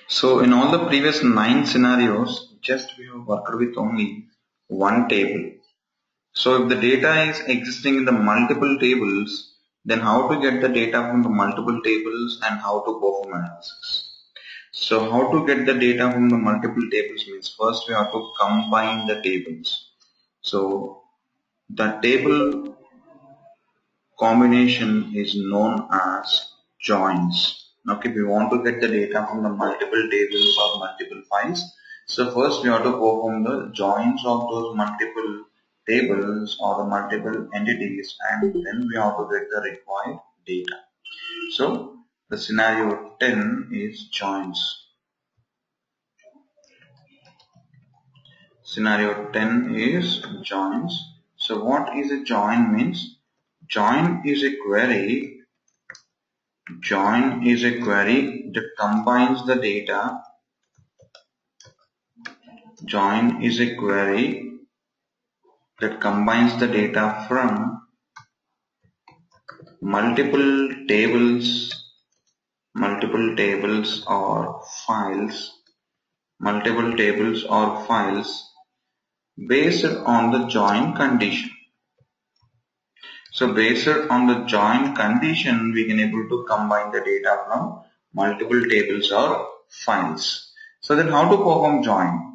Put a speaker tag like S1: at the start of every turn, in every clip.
S1: So in all the previous 9 scenarios, just we have worked with only one table. So if the data is existing in the multiple tables, then how to get the data from the multiple tables and how to perform analysis. So how to get the data from the multiple tables means first we have to combine the tables. So the table combination is known as joins. Okay, we want to get the data from the multiple tables or multiple files. So first we have to perform the joins of those multiple tables or the multiple entities, and then we have to get the required data. So the scenario 10 is joins. Scenario 10 is joins. So what is a join means? Join is a query that combines the data. Join is a query that combines the data from multiple tables or files based on the join condition. So based on the join condition, we can able to combine the data from multiple tables or files. So then how to perform join?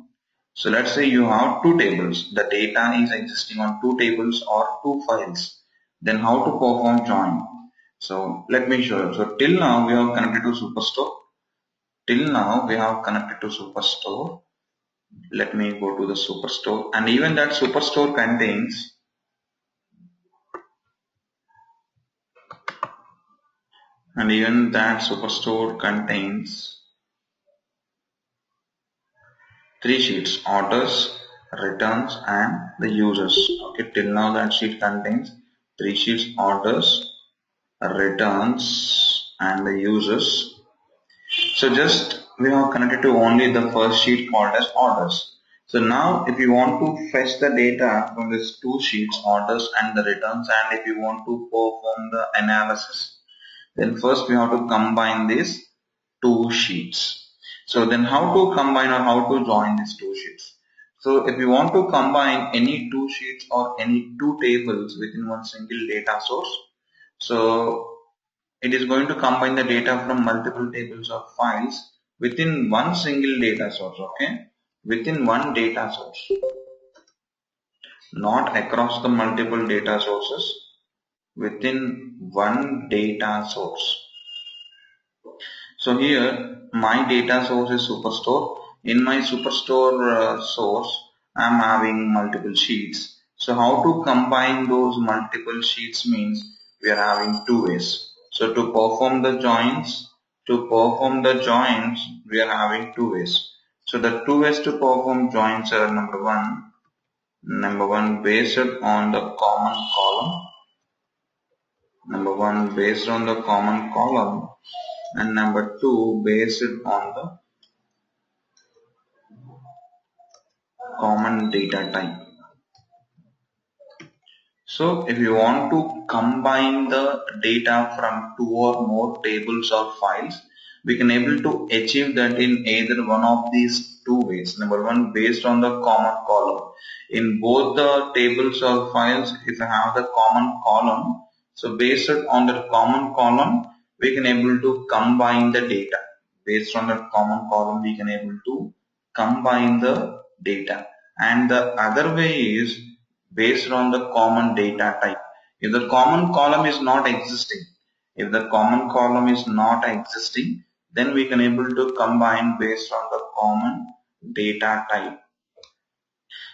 S1: So let's say you have two tables. The data is existing on two tables or two files. Then how to perform join? So let me show you. So till now we have connected to Superstore. Let me go to the Superstore, and even that Superstore contains three sheets: orders, returns, and the users. Okay, till now that sheet contains three sheets: orders, returns, and the users. So just we have connected to only the first sheet called as orders. So now if you want to fetch the data from these two sheets, orders and the returns, and if you want to perform the analysis, then first we have to combine these two sheets. So then how to combine or how to join these two sheets? So if you want to combine any two sheets or any two tables within one single data source, so it is going to combine the data from multiple tables or files within one single data source, okay? Within one data source, not across the multiple data sources, within one data source. So here my data source is Superstore. In my Superstore source, I am having multiple sheets. So how to combine those multiple sheets means we are having two ways. So to perform the joins, we are having two ways. So the two ways to perform joins are number one based on the common column. And number two based on the common data type. So if you want to combine the data from two or more tables or files, we can able to achieve that in either one of these two ways. Number one, based on the common column. In both the tables or files, if I have the common column, so based on the common column, we can able to combine the data. Based on the common column, we can able to combine the data. And the other way is based on the common data type. If the common column is not existing, then we can able to combine based on the common data type.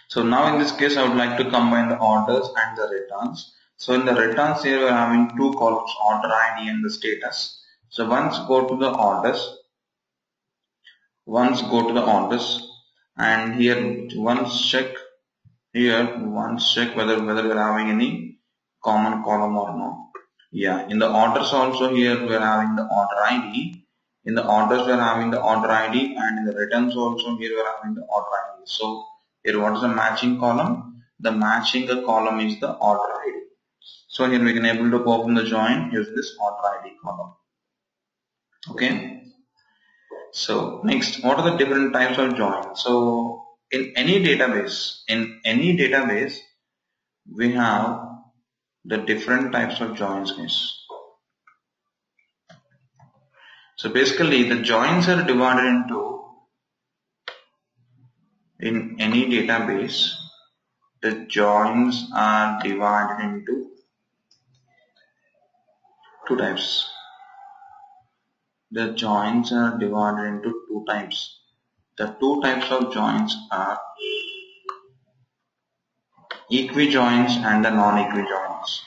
S1: So now in this case, I would like to combine the orders and the returns. So in the returns here, we are having two columns, order ID and the status. So once go to the orders, and here once check whether we're having any common column or not. Yeah, in the orders also here we're having the order ID. In the orders we're having the order ID, and in the returns also here we're having the order ID. So here what is the matching column? The matching column is the order ID. So here we can able to perform the join using this order ID column. Okay. So next, what are the different types of joins? So in any database, we have the different types of joins. So basically the joins are divided into, in any database, the joins are divided into two types. The joins are divided into two types. The two types of joins are equijoins and the non-equijoins.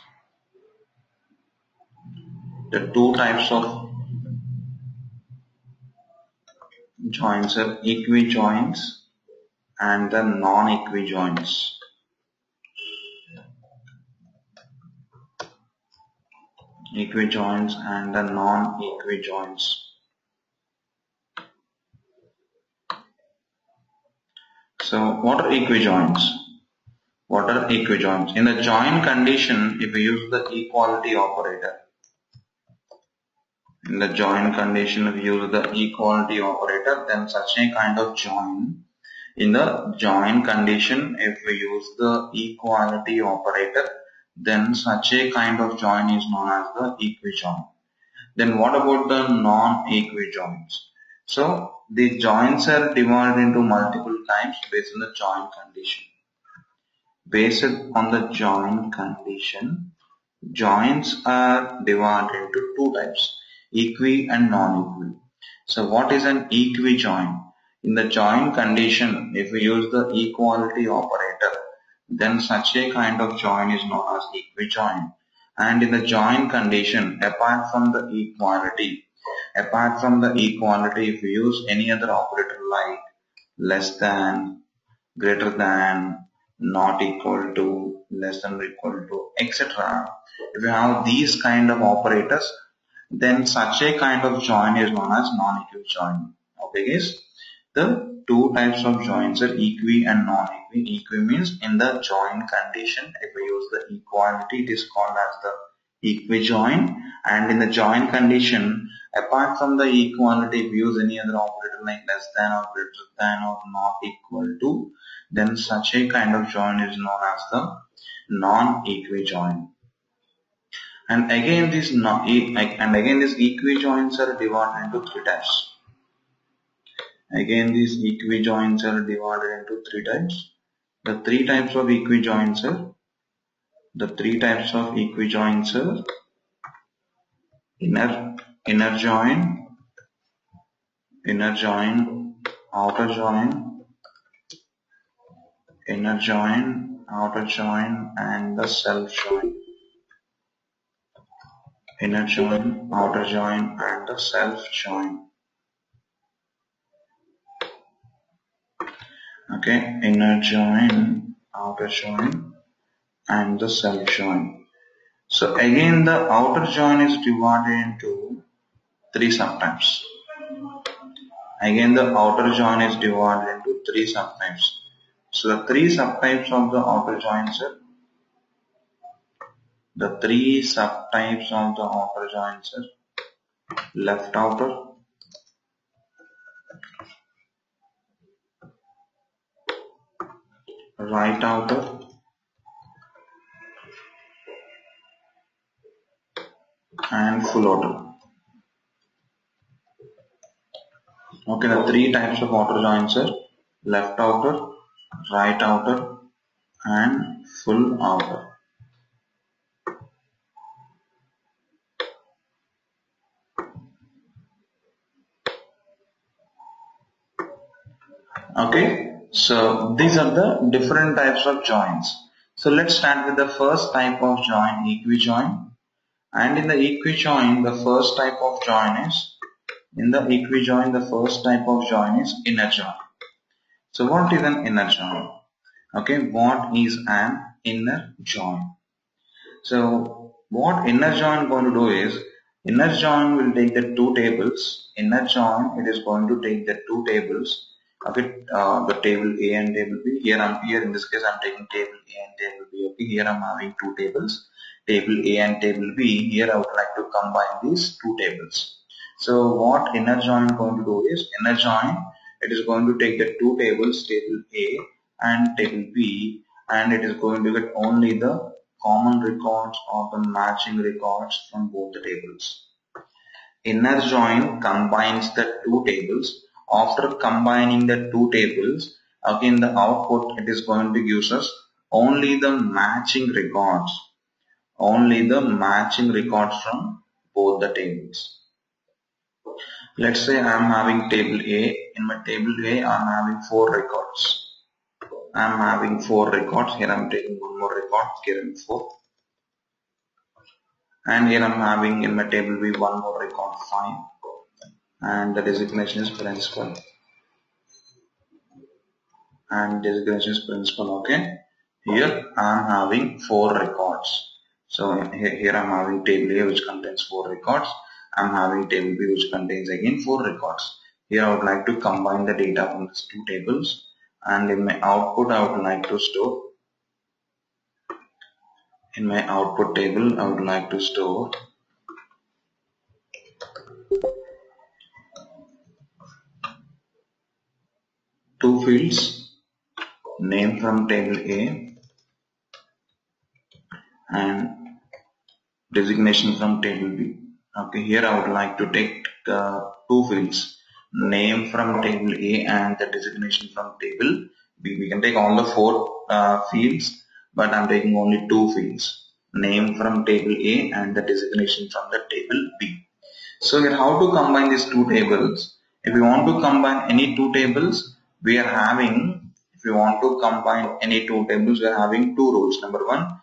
S1: The two types of joins are equijoins and the non-equijoins. Equijoins and the non-equijoins. So what are equijoins? What are equijoins? In the join condition, if we use the equality operator, in the join condition, if we use the equality operator, then such a kind of join. In the join condition, if we use the equality operator, then such a kind of join is known as the equijoin. Then what about the non-equijoins? So the joins are divided into multiple types based on the join condition. Based on the join condition, joins are divided into two types, equi and non-equi. So what is an equijoin? In the join condition, if we use the equality operator, then such a kind of join is known as equijoin. And in the join condition, apart from the equality, if we use any other operator like less than, greater than, not equal to, less than or equal to, etc. If you have these kind of operators, then such a kind of join is known as non-equi join. Okay guys, the two types of joins are equi and non-equi. Equi means in the join condition, if we use the equality, it is called as the equijoin, and in the join condition, apart from the equality, if we use any other operator like less than or greater than or not equal to, then such a kind of join is known as the non-equijoin. And again, these equijoins are divided into three types. Again, these equijoins are divided into three types. The three types of equijoins are inner join, outer join, inner join, outer join, and the self join. Inner join, outer join, and the self join. Okay, inner join, outer join, and the self join. So again, the outer join is divided into three subtypes. Again, the outer join is divided into three subtypes. So the three subtypes of the outer joins are left outer, right outer, and full outer. Okay, the three types of outer joins are left outer, right outer, and full outer. Okay, so these are the different types of joins. So let's start with the first type of join, equijoin. And in the equijoin, the first type of join is inner join. So what is an inner join? Okay, what is an inner join? So what inner join going to do is, inner join will take the two tables. Inner join, it is going to take the two tables. Okay, the table A and table B. Here in this case I'm taking table A and table B. Okay, here I'm having two tables, table A and table B. Here I would like to combine these two tables. So what inner join going to do is, inner join, it is going to take the two tables, table A and table B, and it is going to get only the common records or the matching records from both the tables. Inner join combines the two tables. After combining the two tables, again the output, it is going to give us only the matching records. Only the matching records from both the tables. Let's say I am having table A. In my table A, I am having 4 records. I am having 4 records. Here I am taking one more record. Here I am 4. And here I am having in my table B one more record, 5. And the designation is principal. And designation is principal. Okay. Here I am having 4 records. So here I am having table A which contains 4 records. I am having table B which contains again 4 records. Here I would like to combine the data from these two tables, and in my output I would like to store, in my output table I would like to store two fields, name from table A and designation from table B. Okay, here I would like to take two fields, name from table A and the designation from table B. We can take all the 4 fields, but I'm taking only 2 fields, name from table A and the designation from the table B. So here, how to combine these two tables? If we want to combine any two tables, we are having, if we want to combine any two tables, we are having 2 rules. Number 1,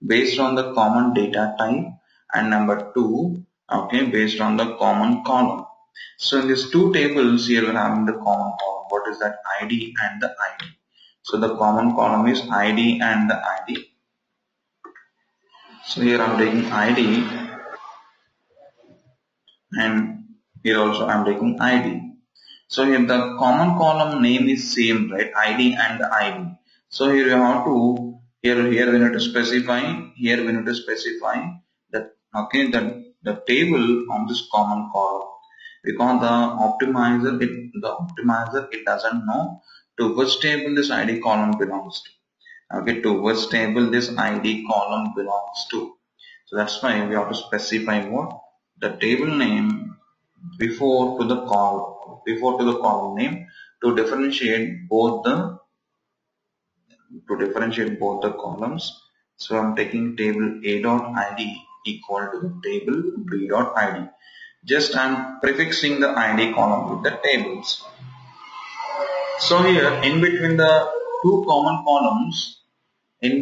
S1: based on the common data type, and number 2, okay, based on the common column. So in these two tables here we are having the common column. What is that? ID and the ID. So the common column is ID and the ID. So here I am taking ID, and here also I am taking ID. So here the common column name is same, right? ID and the ID. So here you have to, here we need to specify, here we need to specify that, okay, the table on this common column, because the optimizer it doesn't know to which table this ID column belongs to. Okay, to which table this ID column belongs to. So that's why we have to specify what the table name before to the column name to differentiate both the columns. So I'm taking table A dot ID equal to the table B dot ID. Just I'm prefixing the ID column with the tables. So here in between the two common columns, here,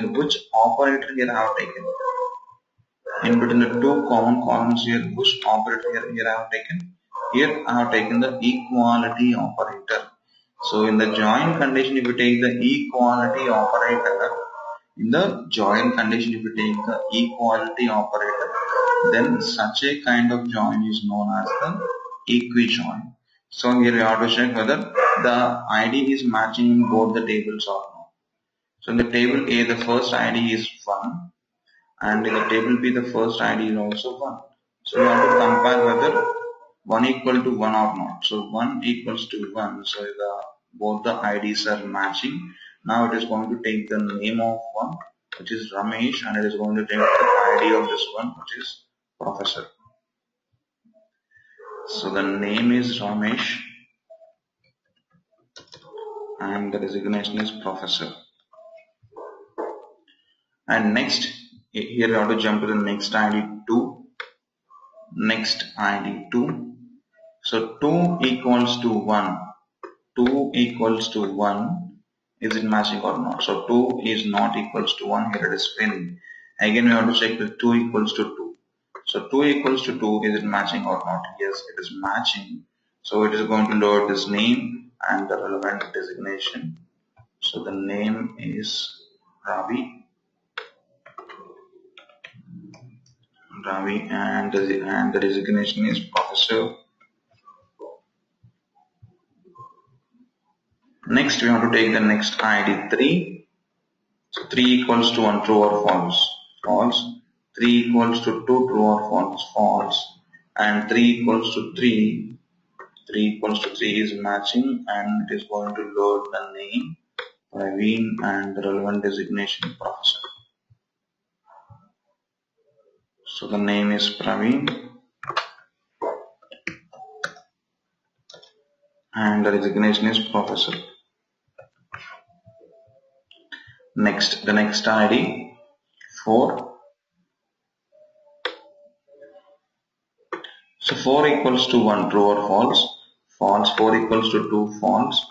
S1: which operator here I have taken? In between the two common columns here, which operator here I have taken? Here I have taken the equality operator. So in the join condition, if you take the equality operator, then such a kind of join is known as the equi-join. So here you have to check whether the ID is matching in both the tables or not. So in the table A, the first ID is 1, and in the table B, the first ID is also 1. So we have to compare whether 1 equal to 1 or not. So 1 equals to 1. So both the IDs are matching. Now it is going to take the name of one, which is Ramesh, and it is going to take the ID of this one, which is Professor. So the name is Ramesh and the designation is Professor. And next, here we have to jump to the next ID 2. Next ID 2. So 2 equals to 1. 2 equals to 1. Is it matching or not? So 2 is not equals to 1. Here it is failing. Again we have to check the 2 equals to 2. So 2 equals to 2. Is it matching or not? Yes, it is matching. So it is going to load this name and the relevant designation. So the name is Ravi, and the designation is Professor. Next we have to take the next ID 3. So 3 equals to 1, true or false? False. 3 equals to 2, true or false? False. and 3 equals to 3. 3 equals to 3 is matching, and it is going to load the name Praveen and the relevant designation professor. So the name is Praveen and the designation is professor. Next, the next ID 4. So 4 equals to 1, true or false? False. 4 equals to 2, false.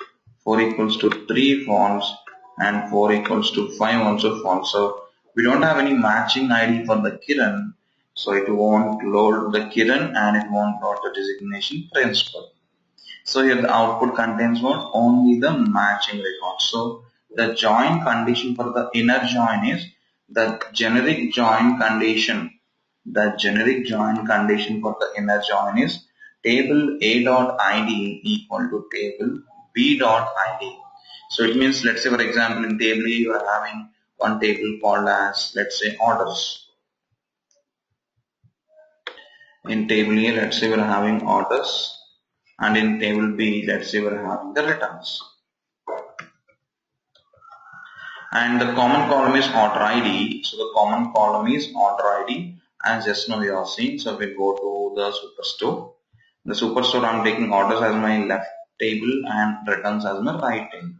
S1: 4 equals to 3, false. And 4 equals to 5, also false. So we don't have any matching ID for the Kiran. So it won't load the Kiran and it won't load the designation principal. So here the output contains what? Only the matching record. So the join condition for the inner join is the generic join condition. The generic join condition for the inner join is table A.id equal to table B.id. So it means, let's say for example in table A you are having one table called as, let's say, orders. In table A, let's say we are having orders, and in table B, let's say we are having the returns. And the common column is order ID. So the common column is order ID, as just now we are seeing. So we go to the superstore. The superstore, I'm taking orders as my left table and returns as my right table.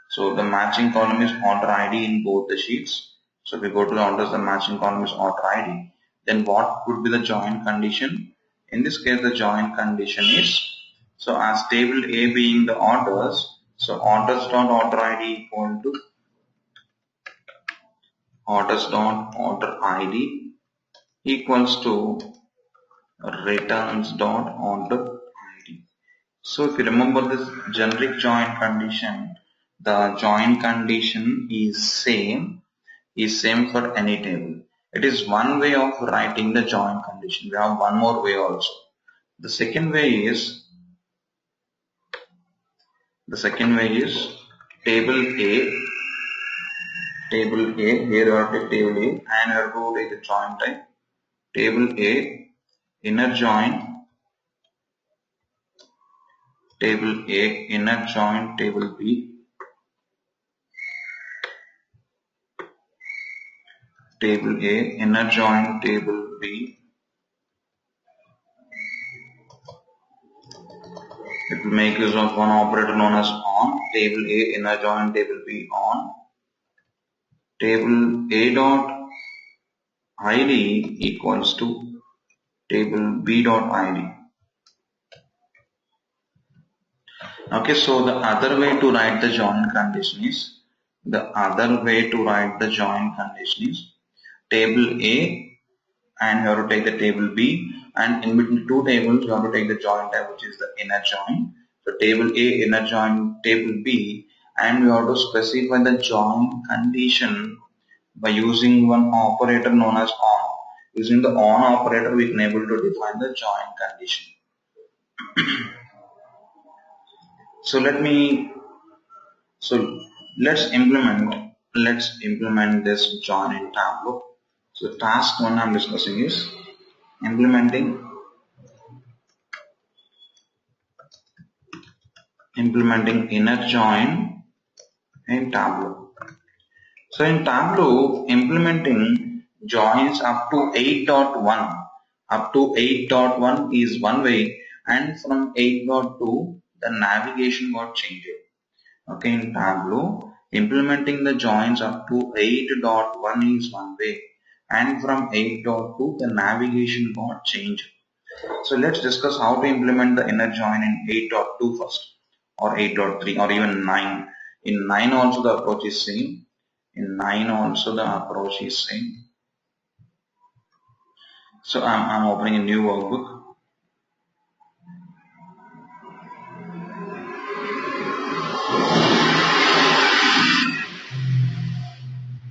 S1: So the matching column is order ID in both the sheets. So we go to the orders, the matching column is order ID. Then what would be the join condition? In this case, the join condition is, so as table A being the orders, so orders dot order ID equal to orders dot order ID equals to returns dot order ID. So if you remember this generic join condition, the join condition is same for any table. It is one way of writing the join condition. We have one more way also. The second way is table A, here you have to take table A and you have to take the join type. Table A, inner join, table A, inner join, table B, table A, inner join, table B. It will make use of one operator known as on. Table A, inner join, table B, on. Table A dot ID equals to table B dot ID. Okay, so the other way to write the join condition is, table A and you have to take the table B, and in between two tables you have to take the join type, which is the inner join. So table A, inner join, table B, and you have to specify the join condition by using one operator known as on. Using the on operator, we can able to define the join condition. So let's implement this join in Tableau. So task 1 I'm discussing is implementing inner join in Tableau. So in Tableau, implementing joins up to 8.1. Up to 8.1 is one way, and from 8.2 the navigation got changed. Okay, in Tableau, implementing the joins up to 8.1 is one way, and from 8.2 the navigation got changed. So let's discuss how to implement the inner join in 8.2 first, or 8.3, or even 9. In 9 also the approach is same. So I'm opening a new workbook.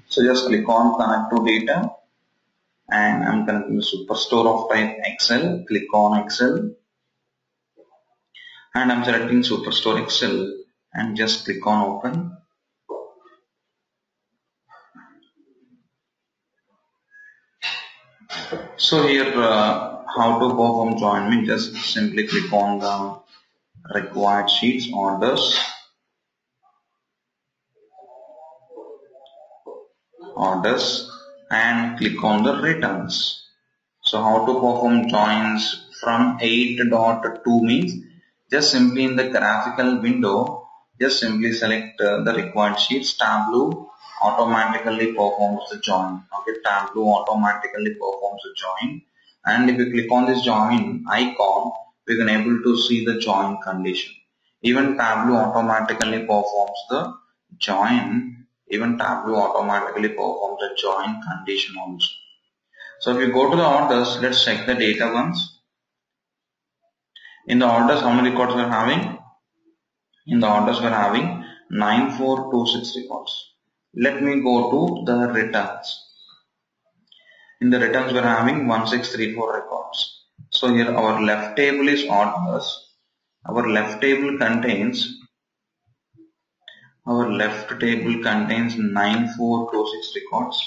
S1: So just click on connect to data, and I'm connecting the superstore of type Excel. Click on Excel, and I'm selecting superstore Excel and just click on open. So here how to perform join means just simply click on the required sheets orders and click on the returns. So how to perform joins from 8.2 means just simply in the graphical window, just simply select the required sheets. Tableau automatically performs the join. Okay, Tableau automatically performs the join. And if you click on this join icon, we can able to see the join condition. Even Tableau automatically performs the join. Even Tableau automatically performs the join condition also. So if you go to the orders, let's check the data once. In the orders, how many records we're having? In the orders, we're having 9426 records. Let me go to the returns. In the returns, we're having 1634 records. So here our left table is orders. Our left table contains 9426 records.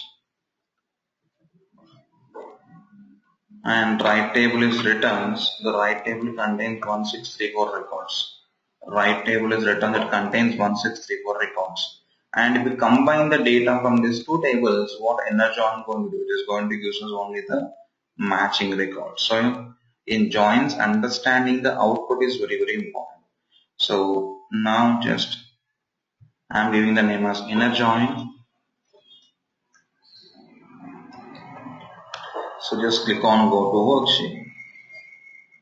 S1: And right table is returns. The right table contains 1634 records. Right table is return that contains 1634 records. And if we combine the data from these two tables, what inner join is going to do? It is going to use us only the matching records. So in joins, understanding the output is very, very important. So now just I'm giving the name as inner join. So just click on go to worksheet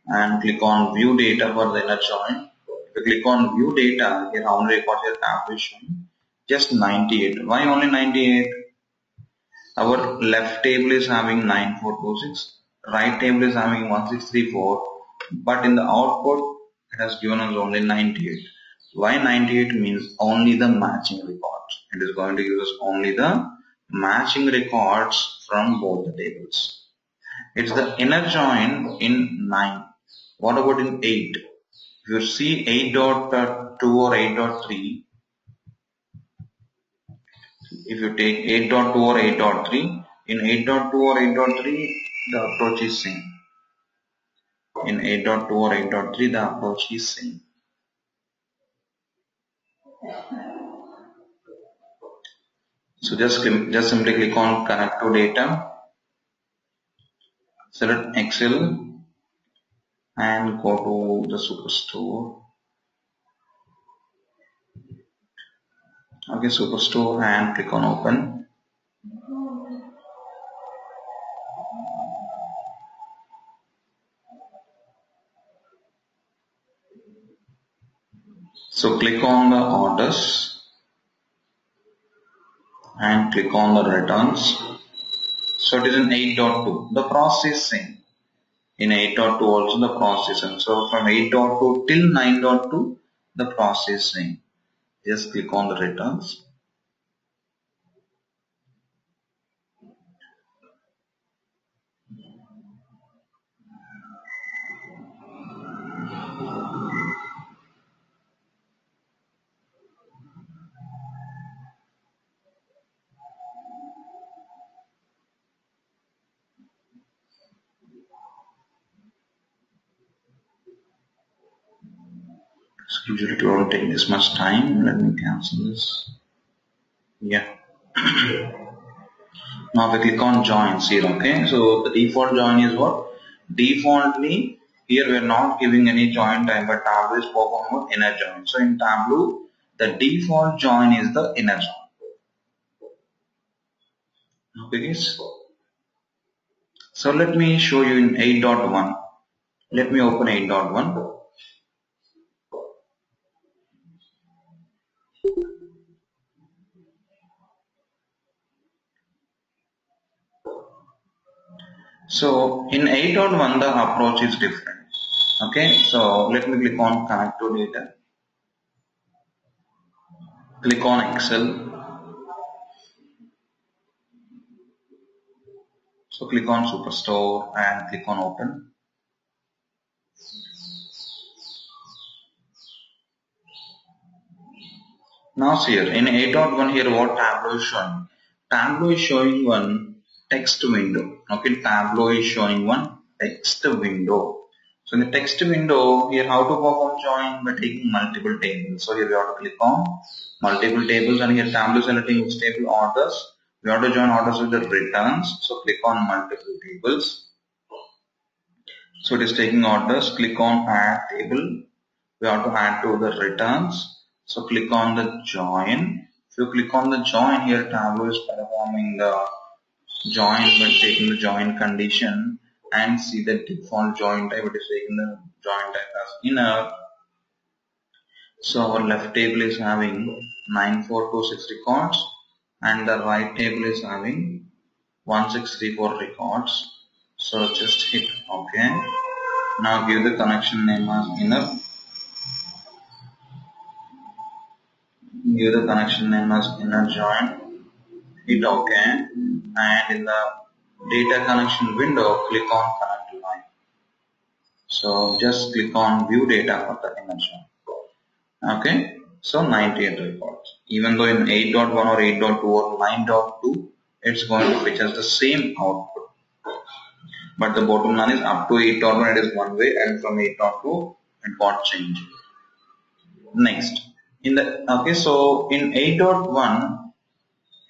S1: and click on view data for the inner join. If you click on view data, here how many records your tab is showing? Just 98. Why only 98? Our left table is having 9426, right table is having 1634, but in the output it has given us only 98. Why 98 means only the matching records. It is going to give us only the matching records from both the tables. It's the inner join in 9. What about in 8? If you see 8.2 or 8.3, if you take 8.2 or 8.3, in 8.2 or 8.3, the approach is same. In 8.2 or 8.3, the approach is same. So just simply click on connect to data, select Excel, and go to the Superstore. Okay, Superstore, and click on open. So click on the orders and click on the returns. So it is in 8.2. The process same. In 8.2 also the process same. So from 8.2 till 9.2 the process same. Just click on the returns. So usually it won't take this much time. Let me cancel this. Yeah. Now we click on joins here. Okay. So the default join is what? Defaultly here we are not giving any join time, but Tableau is performing inner join. So in Tableau the default join is the inner join. Okay guys. So let me show you in 8.1. Let me open 8.1. So in 8.1 the approach is different. Okay, so let me click on connect to data. Click on Excel. So click on Superstore and click on open. Now see here in 8.1 here what Tableau is showing. Tableau is showing one text window. Okay, Tableau is showing one text window. So in the text window, here how to perform join by taking multiple tables. So here we have to click on multiple tables, and here Tableau selecting which table orders. We have to join orders with the returns. So click on multiple tables. So it is taking orders. Click on add table. We have to add to the returns. So click on the join. If you click on the join, here Tableau is performing the join by taking the join condition, and see the default join type. It is taking the join type as inner. So our left table is having 9426 records, and the right table is having 1634 records. So just hit OK. Now give the connection name as inner. Give the connection name as inner join. Hit OK. And in the data connection window, click on connect line. So just click on view data for the inner join. Okay. So 98 records. Even though in 8.1 or 8.2 or 9.2, it's going to fetch us the same output. But the bottom line is up to 8.1 it is one way, and from 8.2 it got changed. Next, so in 8.1,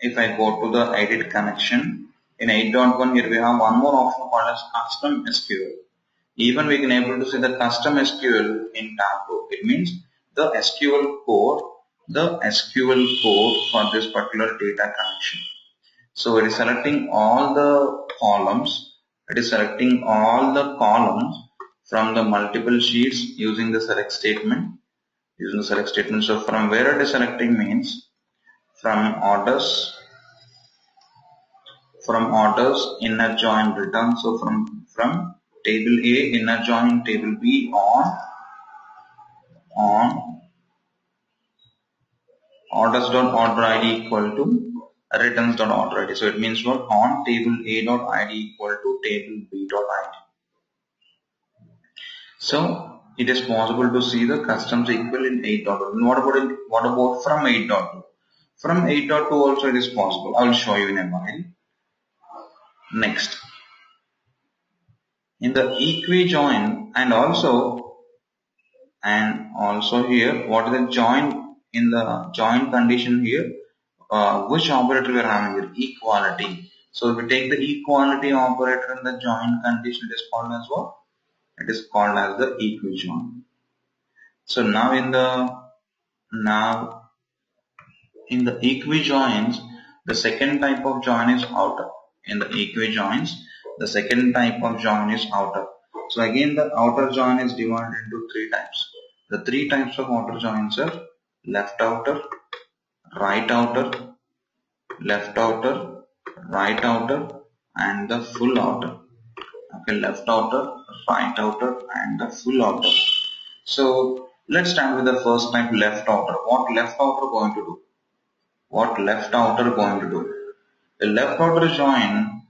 S1: if I go to the edit connection, in 8.1 here we have one more option called as custom SQL. Even we can able to see the custom SQL in Tableau. It means the SQL code for this particular data connection. So it is selecting all the columns. It is selecting all the columns from the multiple sheets using the select statement. So from where it is selecting means from orders, inner join return. So from table A, inner join table B on orders.order ID equal to returns.order ID. So it means what? On table A.id equal to table B.id. So it is possible to see the custom SQL in 8.1. What about from 8.2? From 8.2 also it is possible. I will show you in a while. Next, in the equi-join and also here, what is the join in the join condition here? Which operator we are having here? Equality. So if we take the equality operator in the join condition, it is called as what? It is called as the equi-join. So now in the equi-joins, the second type of join is outer. In the equi-joins, the second type of join is outer. So again, the outer join is divided into three types. The three types of outer joins are left outer, right outer, left outer, right outer, and the full outer. Okay, left outer, right outer, and the full outer. So let's start with the first type, left outer. What left outer going to do? The left outer join,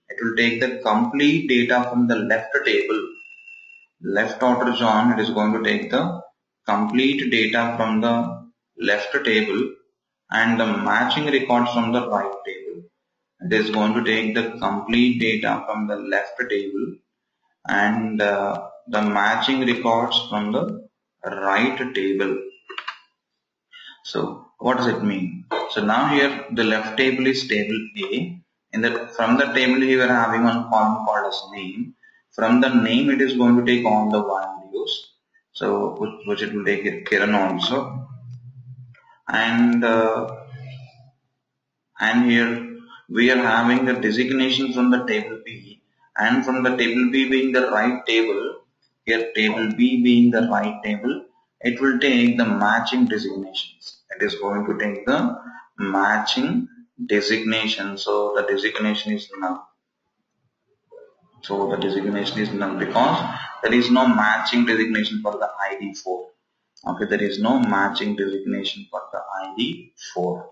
S1: it will take the complete data from the left table. Left outer join, it is going to take the complete data from the left table and the matching records from the right table. It is going to take the complete data from the left table and the matching records from the right table. So what does it mean? So now here the left table is table A. From the table we are having one column called as name. From the name it is going to take all the values. So which it will take Kiran also. And here we are having the designation from the table B, and from the table B being the right table, here table B being the right table, it will take the matching designations. It is going to take the matching designation. So the designation is null. Because there is no matching designation for the ID 4. Okay, there is no matching designation for the ID 4.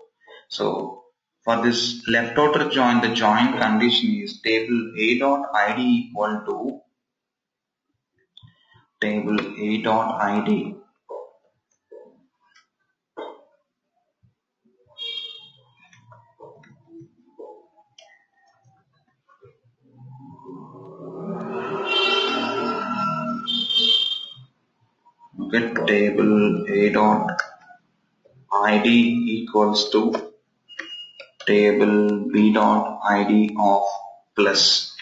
S1: So for this left outer join, the join condition is table A.id equal to table A.id get table A dot ID equals to table B dot ID of plus.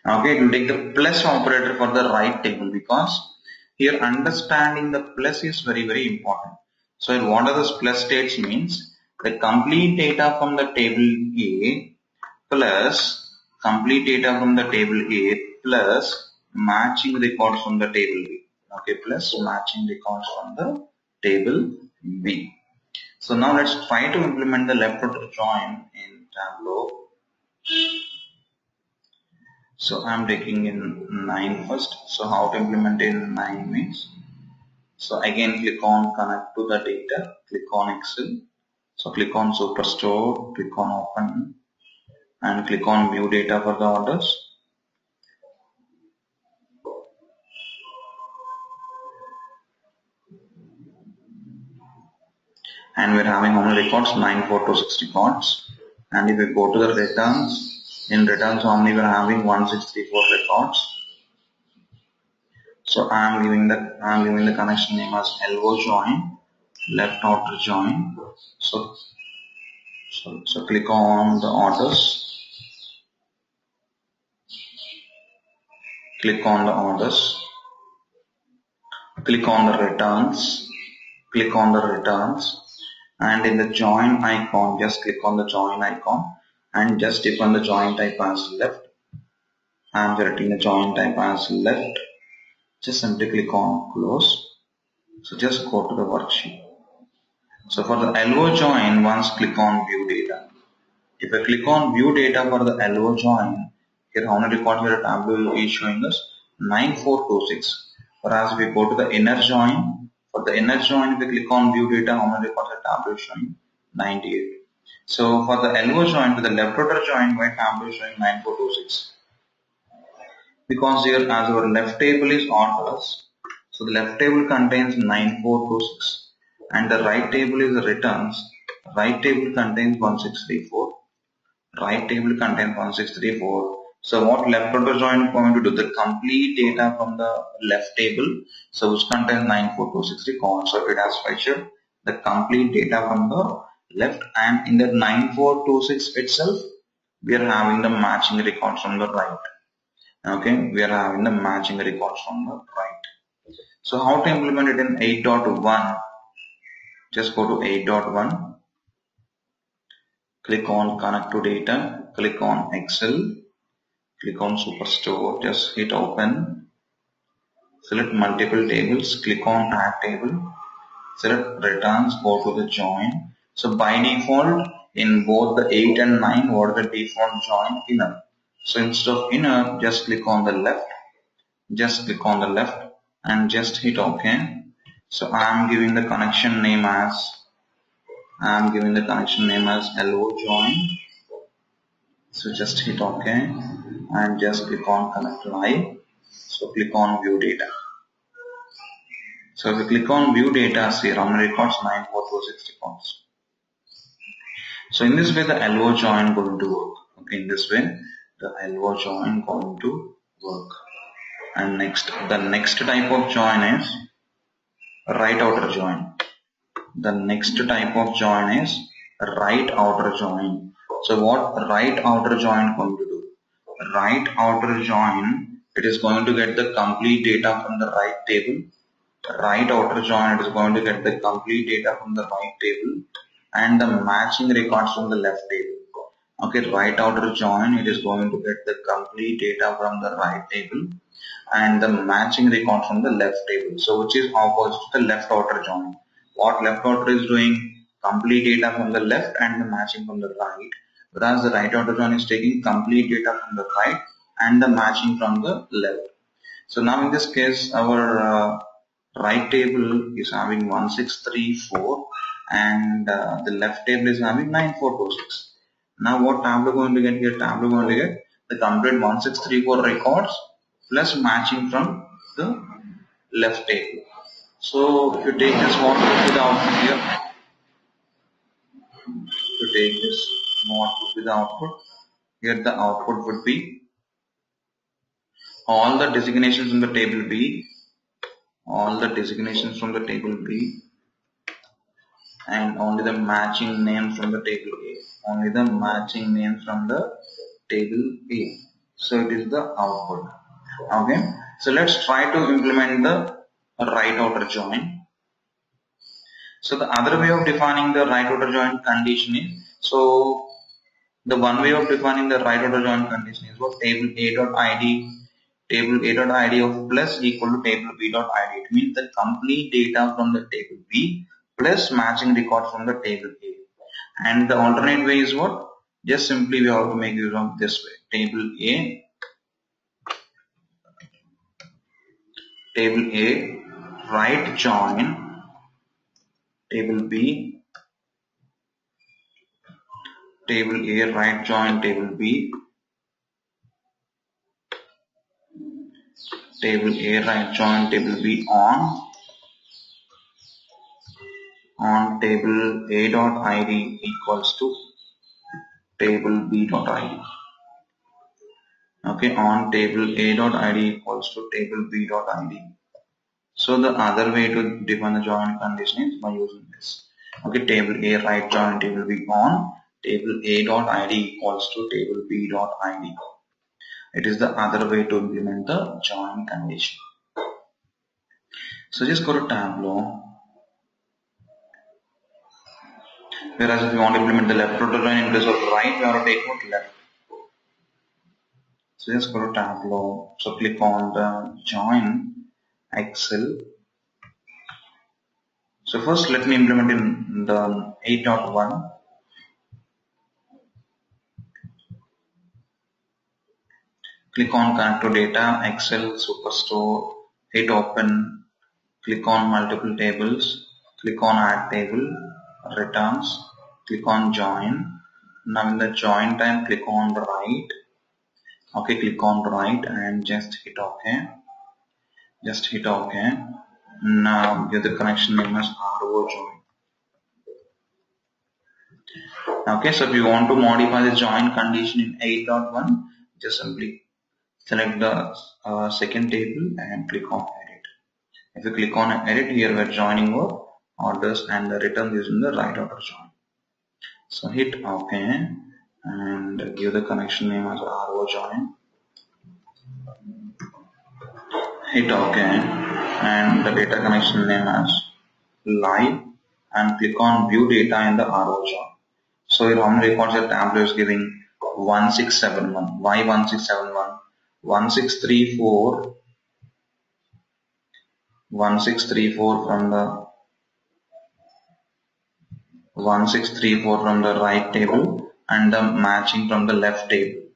S1: Okay, it will take the plus operator for the right table, because here understanding the plus is very important. So what are the plus states means? The complete data from the table A plus complete data from the table A plus matching records from the table B. Okay, plus matching records from the table B. So now let's try to implement the left outer join in Tableau. So I'm taking in 9 first. So how to implement in 9 means, so again click on connect to the data, click on Excel. So click on Superstore, click on open and click on view data for the orders. And we're having how many records? 9426 records. And if we go to the returns, in returns how many we're having? 1634 records. So I'm giving the connection name as LO join, left outer join. So click on the orders, click on the orders, click on the returns, click on the returns, and in the join icon, just click on the join icon and just click on the join type as left. I'm selecting the join type as left. Just simply click on close. So just go to the worksheet. So for the LO join, once click on view data. If I click on view data for the LO join, here how many records here Tableau is showing us? 9426. Whereas if we go to the inner join, for the inner join, if we click on view data, how many records here Tableau is showing? 98. So for the LO join, to the left outer join, why Tableau is showing 9426? Because here as our left table is orders, so the left table contains 9426 and the right table is the returns. Right table contains 1634. Right table contains 1634. So what left outer join is going to do? The complete data from the left table, so which contains 9426 records. So it has fetched the complete data from the left, and in the 9426 itself, we are having the matching records from the right. Okay, we are having the matching records from the right. So how to implement it in 8.1? Just go to 8.1. Click on connect to data, click on Excel, click on Superstore, just hit open, select multiple tables, click on add table, select returns, go to the join. So by default in both the 8 and 9, what is the default join? Inner. So instead of inner, just click on the left, and just hit OK. So I am giving the connection name as LO join. So just hit OK and just click on connect live. So click on view data. So if you click on view data, see how many records? 9426 records. So in this way the LO join going to work. Okay, in this way the LO join going to work. And the next type of join is right outer join. The next type of join is right outer join. So what right outer join going to do? Right outer join, it is going to get the complete data from the right table. Right outer join, it is going to get the complete data from the right table and the matching records from the left table. Okay, right outer join, it is going to get the complete data from the right table and the matching record from the left table. So which is opposite to the left outer join. What left outer is doing? Complete data from the left and the matching from the right. Whereas the right outer join is taking complete data from the right and the matching from the left. So now in this case our right table is having 1634 and the left table is having 9426. Now what Tableau going to get here? Tableau going to get the complete 1634 records plus matching from the left table. So if you take this, what would be the output here? If you take this, what would be the output? Here the output would be all the designations in the table B, all the designations from the table B and only the matching name from the table A. Only the matching name from the table A. So it is the output. Okay. So let's try to implement the right outer join. So the other way of defining the right outer join condition is, so the one way of defining the right outer join condition is what? Table A dot id of plus equal to table B dot id. It means the complete data from the table B plus matching record from the table A. And the alternate way is what? Just simply we have to make use of this way. Table A, right join, table B, table A, right join, table B, table A, right join, table B on table A dot id equals to table B dot id. Okay, on table A dot id equals to table B dot id. So the other way to define the join condition is by using this. Okay, table A right join table B on table A dot id equals to table B dot id. It is the other way to implement the join condition. So just go to Tableau. Whereas if you want to implement the left outer join in place of right, we have to take out left. So just go to Tableau. So click on the join Excel. So first let me implement in the 8.1. Click on connect to data, Excel, Superstore, hit open, click on multiple tables, click on add table, returns, click on join. Now in the join time, click on right. Okay, click on right and just hit OK. Just hit OK. Now give the connection name as RO join. Okay, so if you want to modify the join condition in 8.1, just simply select the second table and click on edit. If you click on edit, here we are joining our orders and the return using the right outer join. So hit OK and give the connection name as RO join. Hit OK and the data connection name as live and click on view data in the RO join. So here how many records the Tableau is giving? 1671. Why 1671? 1634 from the 1634 from the right table and the matching from the left table.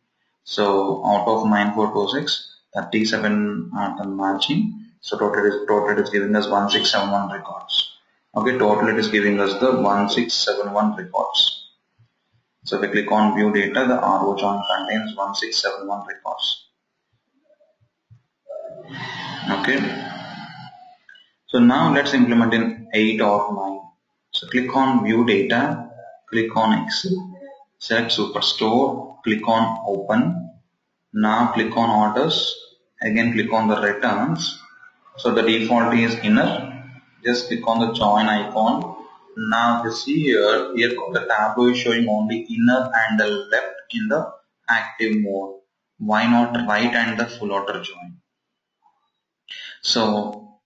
S1: So out of 9426, 37 are the matching. So total is giving us 1671 records. Okay, total it is giving us the 1671 records. So if we click on view data, the RO join contains 1671 records. Okay. So now let's implement in 8 or 9. So click on view data, click on Excel, select Superstore, click on open. Now click on orders, again click on the returns. So the default is inner. Just click on the join icon. Now you see here the Tableau is showing only inner and the left in the active mode. Why not right and the full outer join? So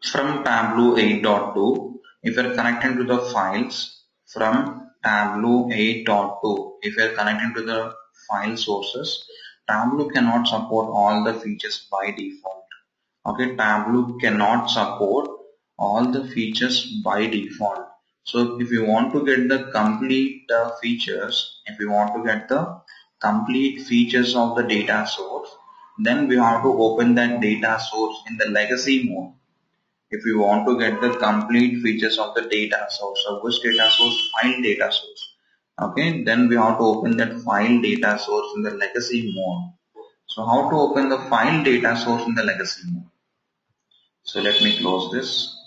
S1: from Tableau 8.2, if you are connecting to the files from Tableau 8.2, if you are connecting to the file sources, Tableau cannot support all the features by default. Okay, Tableau cannot support all the features by default. So if you want to get the complete features, if you want to get the complete features of the data source, then we have to open that data source in the legacy mode. If we want to get the complete features of the data source, so which data source? File data source. Okay, then we have to open that file data source in the legacy mode. So how to open the file data source in the legacy mode? So let me close this.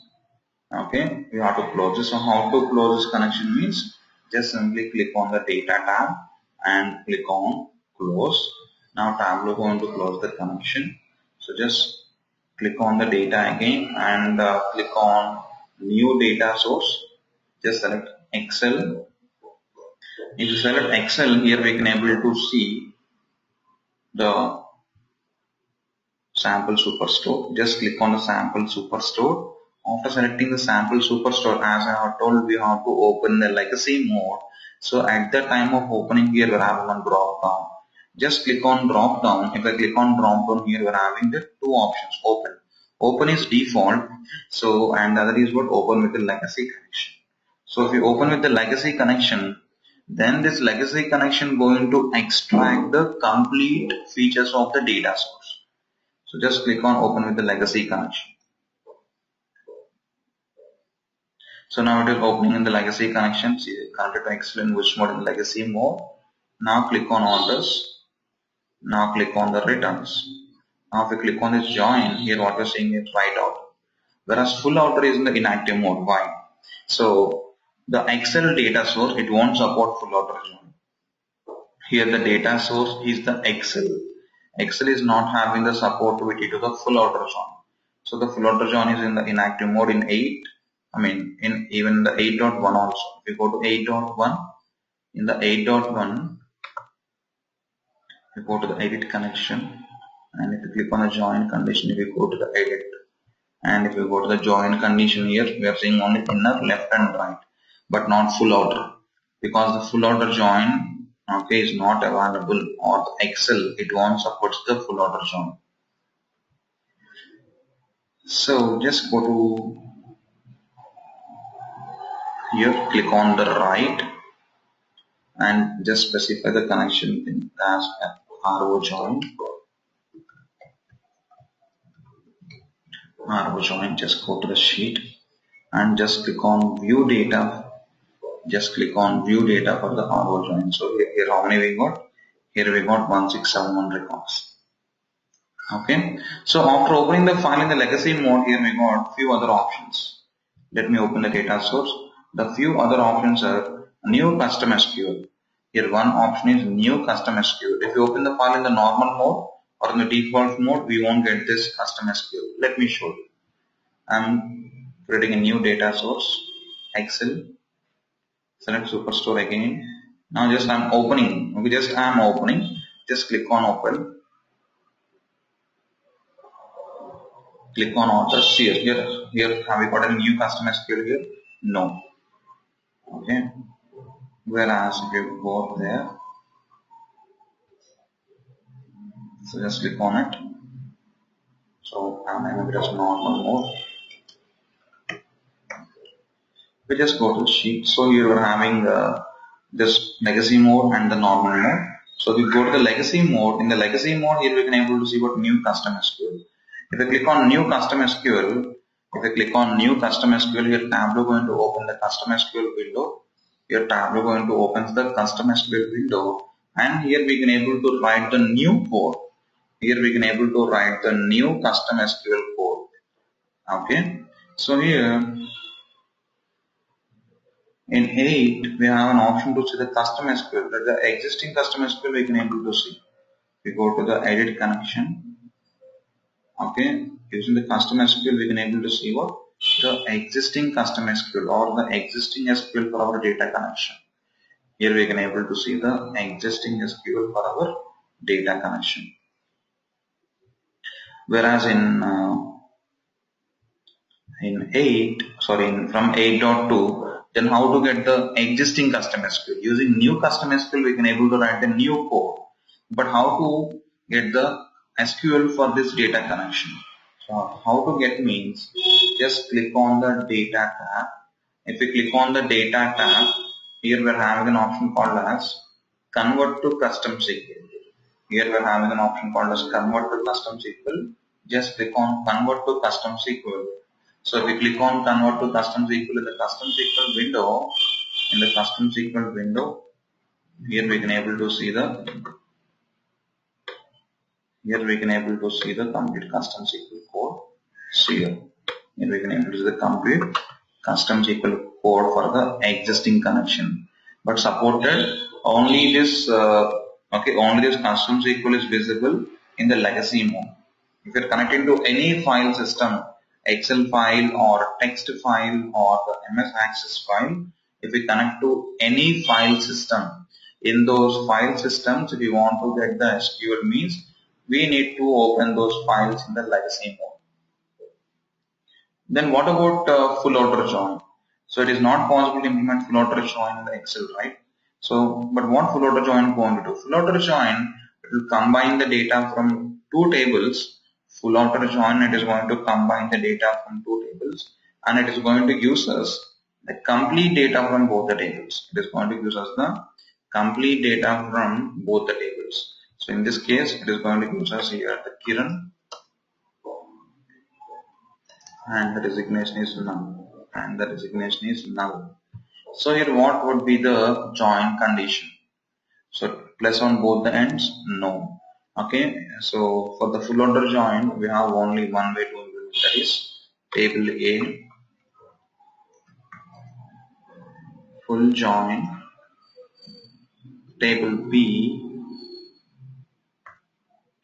S1: Okay, we have to close this. So how to close this connection means just simply click on the data tab and click on close. Now Tableau going to close the connection. So just click on the data again and click on new data source. Just select Excel. If you select Excel, here we can able to see the sample superstore. Just click on the sample superstore. After selecting the sample superstore, as I have told, we have to open the legacy mode. So at the time of opening, here we have one drop down. Just click on drop down. If I click on drop down, here we are having the two options. Open is default. So and the other is what, open with the legacy connection. So if you open with the legacy connection, then this legacy connection going to extract the complete features of the data source. So just click on open with the legacy connection. So now it is opening in the legacy connection. See, connected to Excel in which mode, in legacy mode. Now click on orders. Now click on the returns. Now if you click on this join, here what we're seeing is write out. Whereas full outer is in the inactive mode. Why? So the Excel data source, it won't support full outer join. Here the data source is the Excel. Excel is not having the support to the full outer join. So the full outer join is in the inactive mode in 8. In even the 8.1 also. If you go to 8.1, in the 8.1, you go to the edit connection, and if you click on the join condition, if you go to the edit, and if you go to the join condition, here we are seeing only inner, left and right, but not full outer, because the full outer join, okay, is not available, or the Excel, it won't support the full outer join. So just go to here, click on the right and just specify the connection thing as RO join. RO join, just go to the sheet and just click on view data. Just click on view data for the RO join. So here how many we got? Here we got 1671 records. Okay. So after opening the file in the legacy mode, here we got few other options. Let me open the data source. The few other options are new custom SQL. Here one option is new custom SQL. If you open the file in the normal mode or in the default mode, we won't get this custom SQL. Let me show you. I'm creating a new data source, Excel. Select Superstore again. Now just I'm opening. Okay, I'm opening. Just click on open. Click on orders. Here have we got a new custom SQL here? No. Okay. Whereas if you go there, so just click on it. So I'm having just normal mode. We just go to sheet. So here we're having this legacy mode and the normal mode. So we go to the legacy mode. In the legacy mode, here we can able to see what new custom SQL. If I click on new custom SQL, here Tableau going to open the custom SQL window. Here Tableau going to open the custom SQL window, and here we can able to write the new code. Here we can able to write the new custom SQL code. Okay. So here in 8, we have an option to see the custom SQL. That the existing custom SQL we can able to see. We go to the edit connection. Okay, using the custom SQL we can able to see what the existing custom SQL or the existing SQL for our data connection. Here we can able to see the existing SQL for our data connection. Whereas from 8.2, then how to get the existing custom SQL? Using new custom SQL we can able to write the new code. But how to get the SQL for this data connection? So how to get means, just click on the data tab. If you click on the data tab, here we are having an option called as convert to custom SQL. Here we are having an option called as convert to custom SQL. Just click on convert to custom SQL. So if we click on convert to custom SQL in the custom SQL window, here we can able to see the complete custom SQL code. See here we can able to see the complete custom SQL code for the existing connection. But supported only this only this custom SQL is visible in the legacy mode. If you're connecting to any file system, Excel file or text file or the MS Access file, if we connect to any file system, in those file systems, if you want to get the SQL means, we need to open those files in the legacy mode. Then what about full order join? So it is not possible to implement full order join in the Excel, right? So, but what full order join is going to do? Full order join, it will combine the data from two tables. Full order join, it is going to combine the data from two tables, and it is going to use us the complete data from both the tables. It is going to use us the complete data from both the tables. So in this case, it is going to use us here the Kiran, and the resignation is null, and the resignation is null. So here what would be the join condition? So plus on both the ends? No. Okay, so for the full order join, we have only one way to implement, that is table A full join, table B,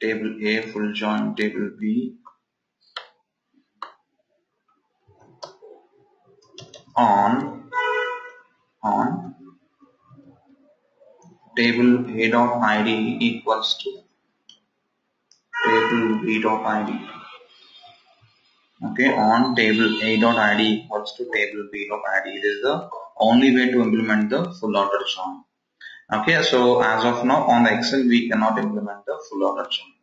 S1: table A full join, table B on table A dot ID equals to table B dot ID. Okay, on table A dot ID equals to table B dot ID. It is the only way to implement the full order join. Okay, so as of now on the Excel we cannot implement the full order join.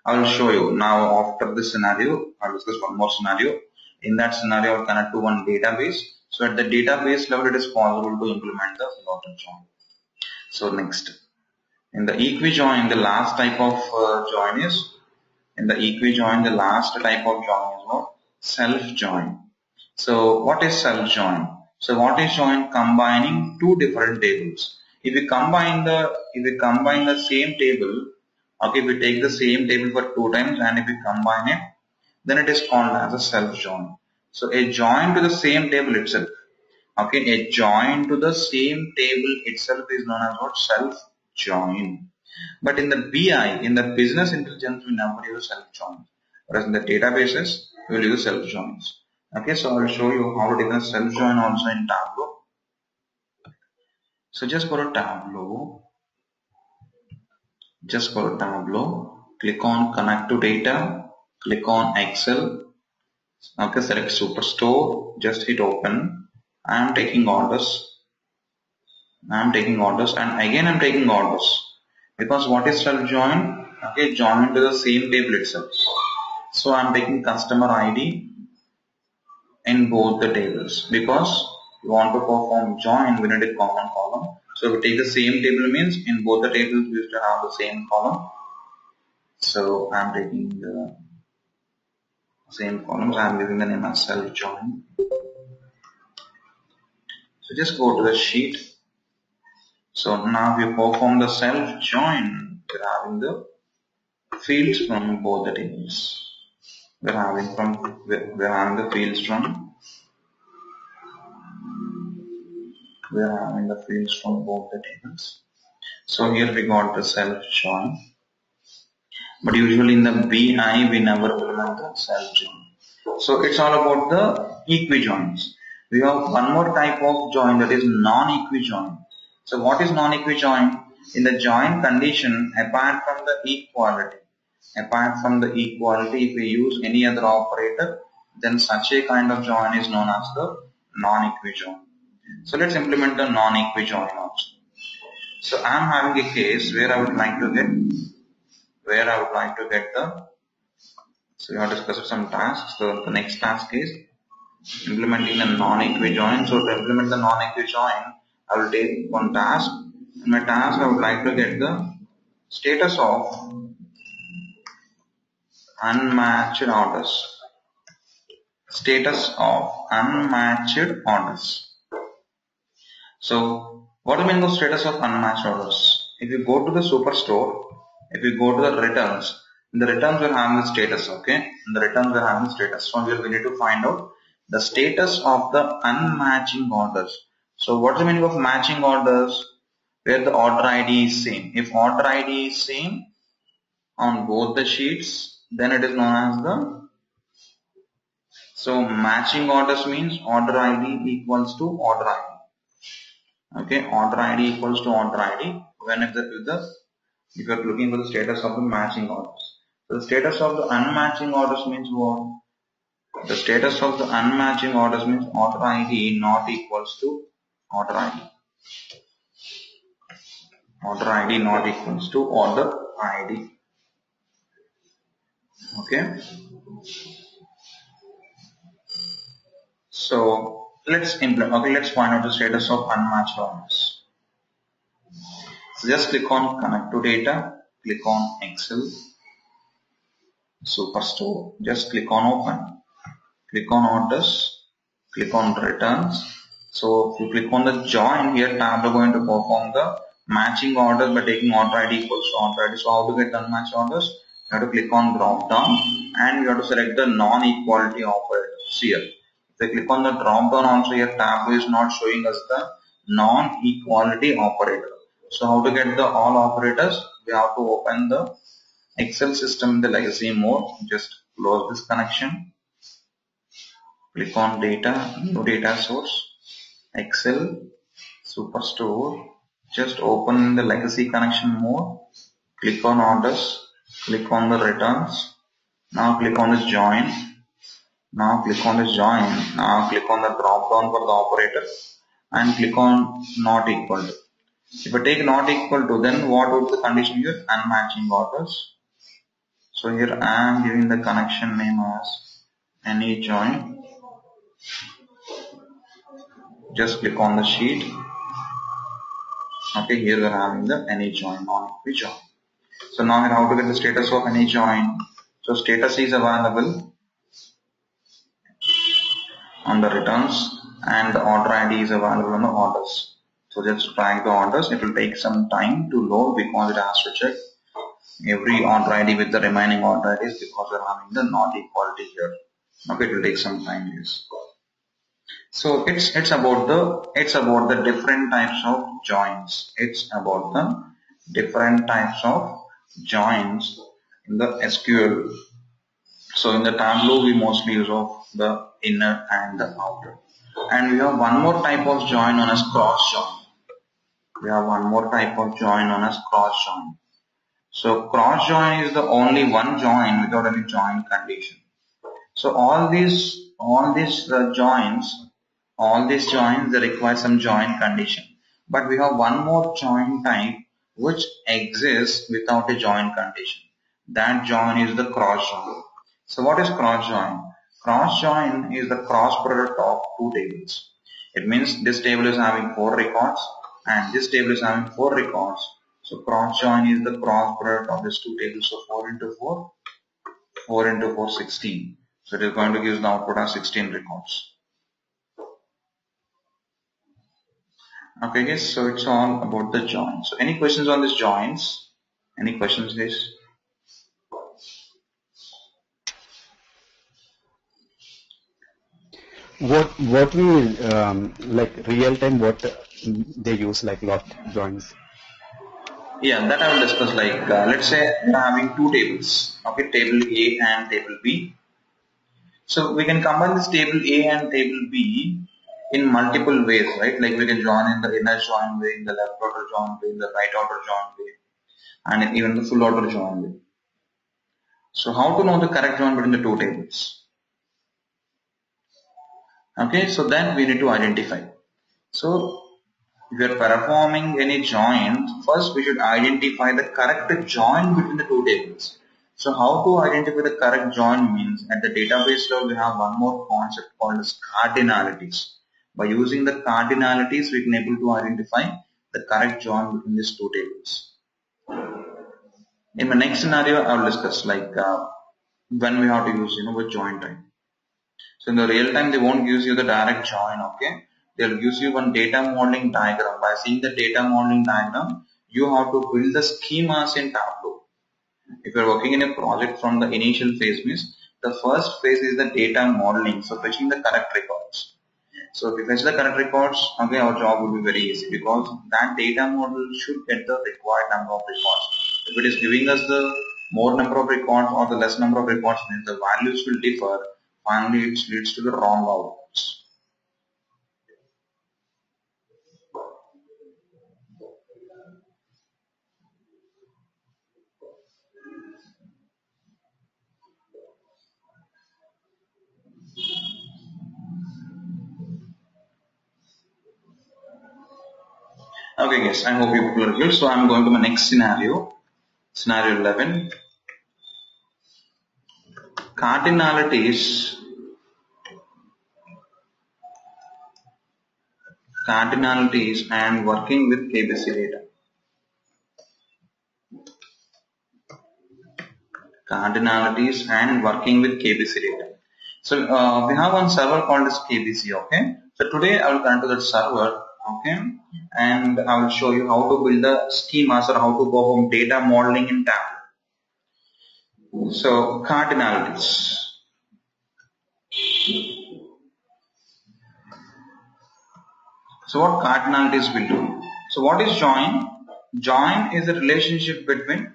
S1: I will show you now. After this scenario, I'll discuss one more scenario. In that scenario, I'll connect to one database. So at the database level, it is possible to implement the full order join. So next, in the equi-join, the last type of join is, in the equi-join, the last type of join is what? Self-join. So what is self-join? So what is join? Combining two different tables. If we combine the same table, okay, if we take the same table for two times and if we combine it, then it is called as a self-join. So a join to the same table itself. Okay, a join to the same table itself is known as what? Self-join. But in the BI, in the business intelligence, we never use self-joins. Whereas in the databases, we will use self-joins. Okay, so I will show you how to define self-join also in Tableau. So just go to Tableau. Click on connect to data, click on Excel. Okay, select Superstore, just hit open. I am taking orders, and again I'm taking orders. Because what is self-join? Okay, join to the same table itself. So I'm taking customer ID in both the tables, because you want to perform join, we need a common column. So we take the same table means in both the tables we used to have the same column. So I'm taking the same columns. I'm giving the name as self-join. So just go to the sheet. So now we perform the self-join. We're having the fields from both the tables. We're having the fields from both the tables. So here we got the self-join. But usually in the BI we never implement the self-join. So it's all about the equi-joins. We have one more type of join, that is non-equi-join. So what is non-equi-join? In the join condition, apart from the equality, if we use any other operator, then such a kind of join is known as the non-equi-join. So let's implement the non-equi-join also. So I am having a case where I would like to get so we have discussed some tasks. So the next task is implementing the non-equi-join. So to implement the non-equi-join, I will take one task. In my task, I would like to get the status of unmatched orders. So what do you mean by status of unmatched orders? If you go to the Superstore, if you go to the returns, in the returns we have the status, okay? In the returns we have the status. So here we need to find out the status of the unmatching orders. So what's the meaning of matching orders? Where the order ID is same. If order ID is same on both the sheets, then it is known as the, so matching orders means order ID equals to order ID. Okay, order ID equals to order ID when if you are looking for the status of the matching orders. So the status of the unmatching orders means what? The status of the unmatching orders means order ID not equals to order ID. Order ID not equals to order ID. Okay. So let's implement. Okay, let's find out the status of unmatched orders. So just click on connect to data. Click on Excel Superstore. Just click on open. Click on orders. Click on returns. So if you click on the join here, Tableau going to perform the matching orders by taking order ID equals to order ID. So how to get unmatched orders? You have to click on drop down and you have to select the non-equality operators here. If you click on the drop down also here, Tableau is not showing us the non-equality operator. So how to get the all operators? We have to open the Excel system in the legacy mode. Just close this connection. Click on data, new data source, Excel Superstore. Just open the legacy connection mode. Click on orders. Click on the returns. Now click on the join. Now click on the join. Now click on the drop down for the operator and click on not equal to. If I take not equal to, then what would the condition here? Unmatching orders. So here I am giving the connection name as any join. Just click on the sheet. Okay, here we are having the any join, non-equal join. So now here how to get the status of any join. So status is available on the returns and the order ID is available on the orders. So just drag the orders. It will take some time to load because it has to check every order ID with the remaining order IDs because we're having the not equality here. Okay, it will take some time. Yes. So it's about the different types of joins. It's about the different types of joins in the SQL. So in the Tableau we mostly use of the inner and the outer. And we have one more type of join known as cross join. We have one more type of join known as cross join. So cross join is the only one join without any join condition. So all these joins they require some join condition. But we have one more join type which exists without a join condition. That join is the cross join. So what is cross join? Cross join is the cross product of two tables. It means this table is having 4 records and this table is having 4 records. So cross join is the cross product of these two tables. So 4 into 4, 4 into 4, 16. So it is going to give the output as 16 records. Okay, guys. So it's all about the joins. So any questions on these joins? Any questions, guys?
S2: What we like real time, what they use like lot joins?
S1: Yeah, that I will discuss. Like let's say we are having two tables. Okay, table A and table B. So we can combine this table A and table B in multiple ways, right? Like we can join in the inner join way, in the left order join way, in the right order join way, and even the full order join way. So how to know the correct join between the two tables? Okay, so then we need to identify. So if we are performing any join, first we should identify the correct join between the two tables. So how to identify the correct join means at the database level we have one more concept called as cardinalities. By using the cardinalities we can able to identify the correct join between these two tables. In my next scenario I will discuss like when we have to use with join type. So in the real time they won't use you the direct join, okay? They'll use you one data modeling diagram. By seeing the data modeling diagram, you have to build the schemas in Tableau. If you're working in a project from the initial phase means the first phase is the data modeling, so fetching the correct records. So if you fetch the correct records, okay, our job will be very easy because that data model should get the required number of records. If it is giving us the more number of records or the less number of records means the values will differ. Finally, it leads to the wrong outputs. Okay guys, I hope you people are good. So I'm going to my next scenario. Scenario 11. Cardinalities and working with KBC data. Cardinalities and working with KBC data. So we have one server called as KBC. Okay. So today I will connect to that server. Okay. And I will show you how to build the schemas or how to perform data modeling in Tableau. So cardinalities. So what cardinalities will do? So what is join? Join is a relationship between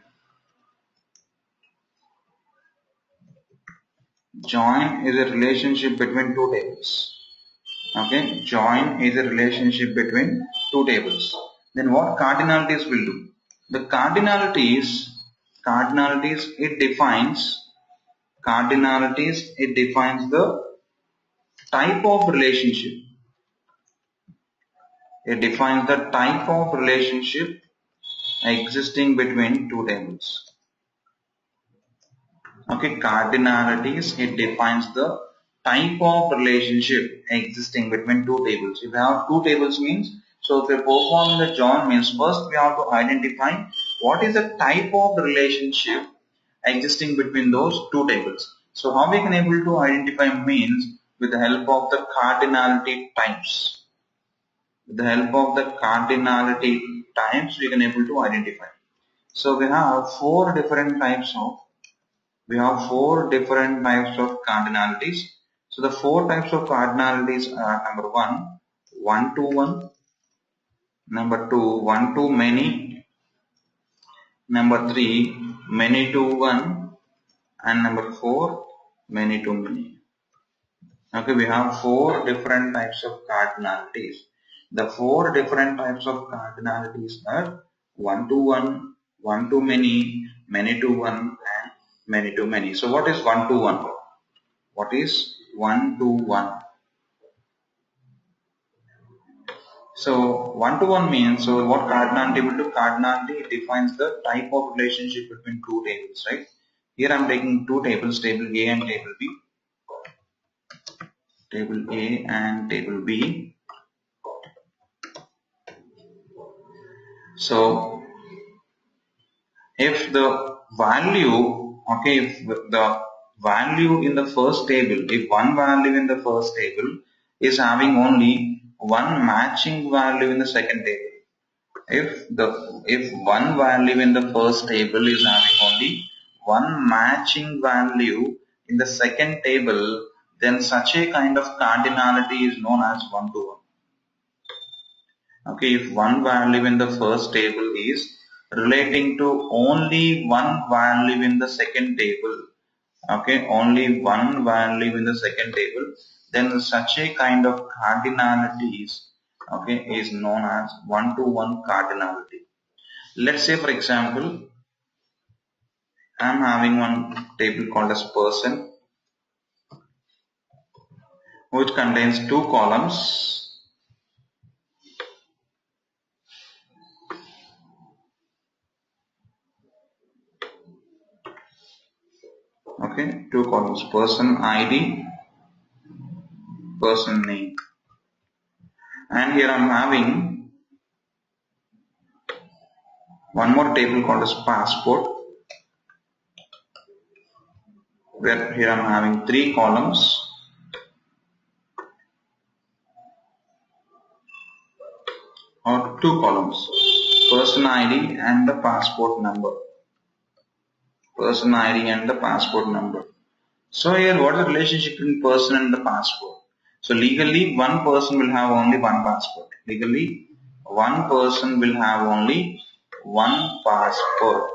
S1: two tables. Okay, join is a relationship between two tables. Then what cardinalities will do? The cardinalities it defines the type of relationship. It defines the type of relationship existing between two tables. Okay, cardinalities, it defines the type of relationship existing between two tables. If we have two tables means, so if we perform the join means first we have to identify what is the type of relationship existing between those two tables. So how we can able to identify means with the help of the cardinality types. With the help of the cardinality types we can able to identify. So we have four different types of cardinalities. So the four types of cardinalities are number one, one-to-one, number two, one-to-many, number three, many-to-one, and number four, many-to-many. Okay, we have four different types of cardinalities. The four different types of cardinalities are one-to-one, one-to-many, many-to-one, and many-to-many. So what is one-to-one? What is one-to-one? So one-to-one means, so what cardinality will do? Cardinality defines the type of relationship between two tables, right? Here I am taking two tables, table A and table B. Table A and table B. So if the value, okay, if the value in the first table, if one value in the first table is having only one matching value in the second table, if one value in the first table is having only one matching value in the second table, then such a kind of cardinality is known as one-to-one. Okay, if one value in the first table is relating to only one value in the second table, okay, only one value in the second table, then such a kind of cardinalities, okay, is known as one-to-one cardinality. Let's say for example, I am having one table called as person, which contains two columns. Okay, two columns, person ID, person name. And here I am having one more table called as passport, where here I am having three columns. Or two columns, person ID and the passport number. Person ID and the passport number. So here what is the relationship between person and the passport? So legally one person will have only one passport. Legally one person will have only one passport.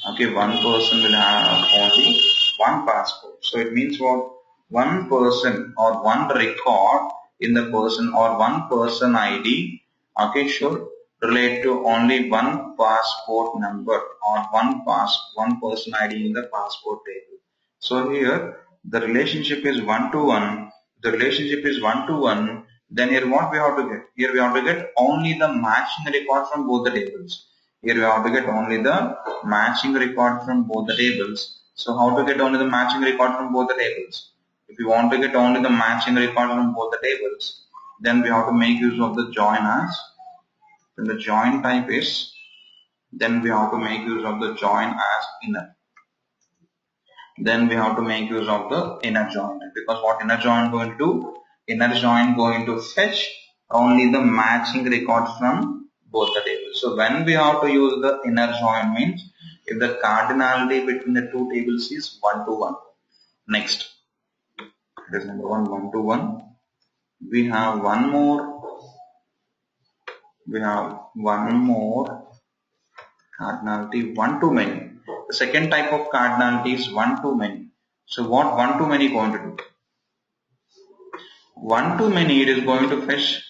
S1: Okay, one person will have only one passport. So it means what? One person or one record in the person or one person ID, okay, should relate to only one passport number or one person ID in the passport table. So here the relationship is one to one. The relationship is one to one. Then here what we have to get? Here we have to get only the matching record from both the tables. Here we have to get only the matching record from both the tables. So how to get only the matching record from both the tables? If you want to get only the matching record from both the tables, then we have to make use of the join as. Then the join type is, then we have to make use of the join as inner. Then we have to make use of the inner join, because what inner join going to do? Inner join going to fetch only the matching records from both the tables. So when we have to use the inner join means if the cardinality between the two tables is 1 to 1. Next, it is number 1 to 1. We have one more cardinality 1 to many. The second type of cardinality is 1 to many. So what 1 to many going to do? 1 to many, it is going to fetch.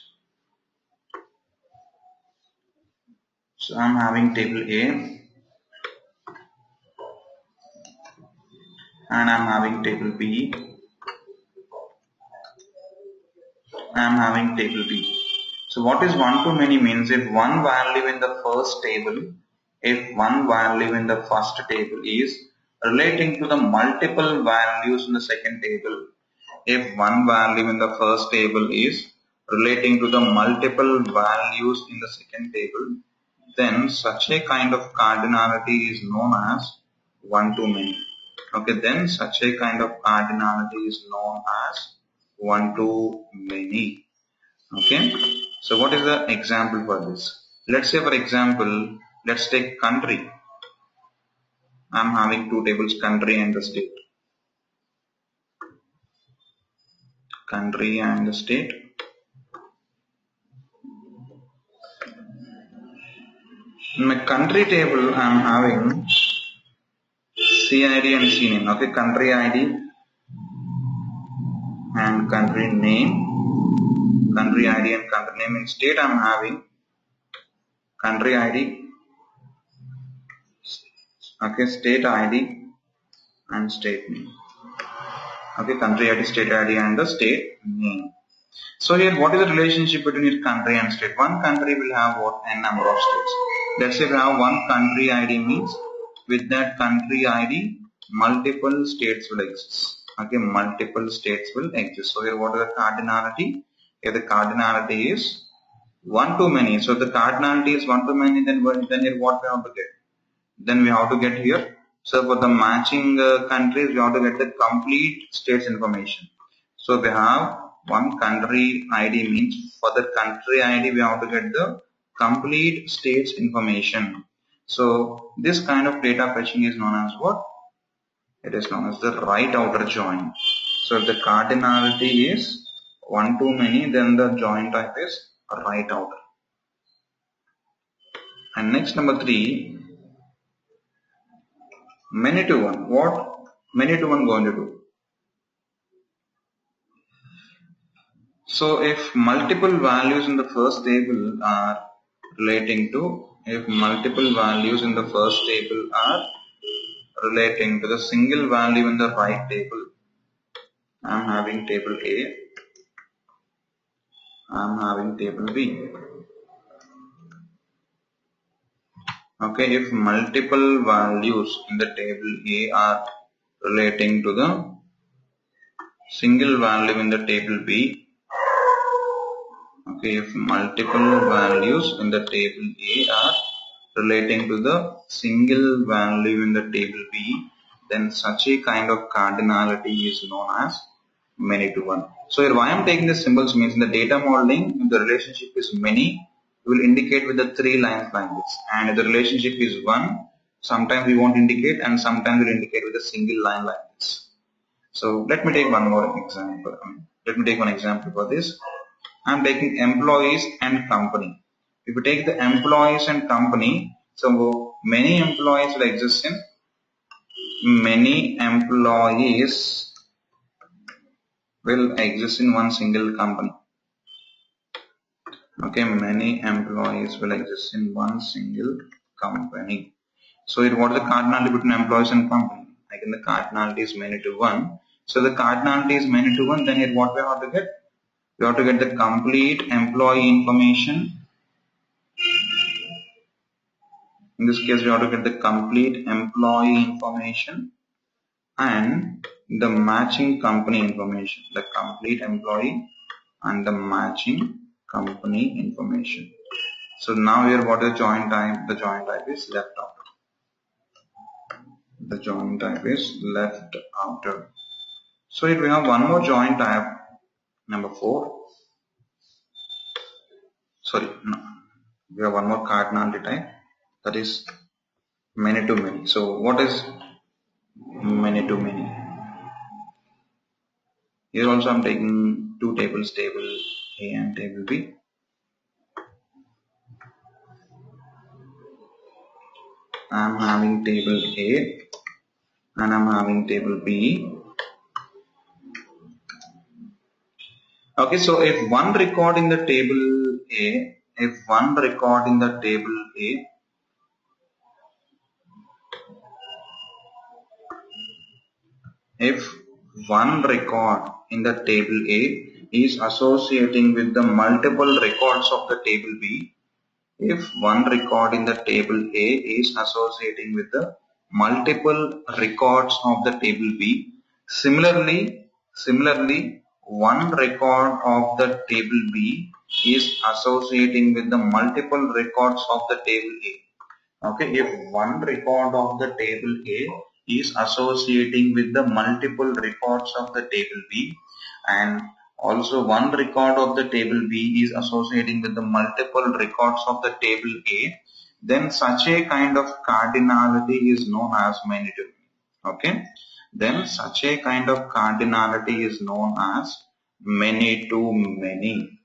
S1: So I'm having table A and I'm having table B. I'm having table B. So what is 1 to many means if one value in the first table, if one value in the first table is relating to the multiple values in the second table, if one value in the first table is relating to the multiple values in the second table, then such a kind of cardinality is known as 1 to many. Okay, then such a kind of cardinality is known as 1 to many. Okay, so what is the example for this? Let's say for example, let's take country. I'm having two tables, country and the state. Country and the state. In my country table, I'm having CID and CNAME. Okay, country ID and country name. Country ID and country name. In state, I'm having country ID, okay, state ID and state name. Okay, country ID, state ID and the state name. So here, what is the relationship between your country and state? One country will have what? N number of states. Let's say we have one country ID means with that country ID, multiple states will exist. Okay, multiple states will exist. So here, what is the cardinality? Here the cardinality is 1 to many. So if the cardinality is 1 to many, then here what we have to get? Then we have to get here. So for the matching countries, we have to get the complete states information. So we have one country ID means for the country ID, we have to get the complete states information. So this kind of data fetching is known as what? It is known as the right outer join. So if the cardinality is 1 to many, then the join type is right outer. And next, number 3, many to one. What many to one going to do? So if multiple values in the first table are relating to, if multiple values in the first table are relating to the single value in the right table, I'm having table A, I'm having table B. Okay, if multiple values in the table A are relating to the single value in the table B, okay, if multiple values in the table A are relating to the single value in the table B, then such a kind of cardinality is known as many to one. So here why I am taking the symbols means in the data modeling, if the relationship is many, we will indicate with the 3 lines like this. And if the relationship is 1, sometimes we won't indicate and sometimes we'll indicate with a single line like this. So let me take one more example. Let me take one example for this. I am taking employees and company. If you take the employees and company, so many employees will exist in one single company. Okay, many employees will exist in one single company. So what is the cardinality between employees and company? Again, the cardinality is many to one. So the cardinality is many to one. Then here what we have to get? We have to get the complete employee information. In this case, we have to get the complete employee information and the matching company information. The complete employee and the matching company information. So now here what is the joint type? The joint type is left outer. The joint type is left outer. So here we have one more joint type, number 4. Sorry, no. We have one more cardinality type, that is many to many. So what is many to many? Here also I am taking two tables, table A and table B. I am having table A and I am having table B. Okay, so if one record in the table A, if one record in the table A is associating with the multiple records of the table B, if one record in the table A is associating with the multiple records of the table B, similarly, one record of the table B is associating with the multiple records of the table A. Okay, if one record of the table A is associating with the multiple records of the table B, and also one record of the table B is associating with the multiple records of the table A, then such a kind of cardinality is known as many to many. Okay, then such a kind of cardinality is known as many to many.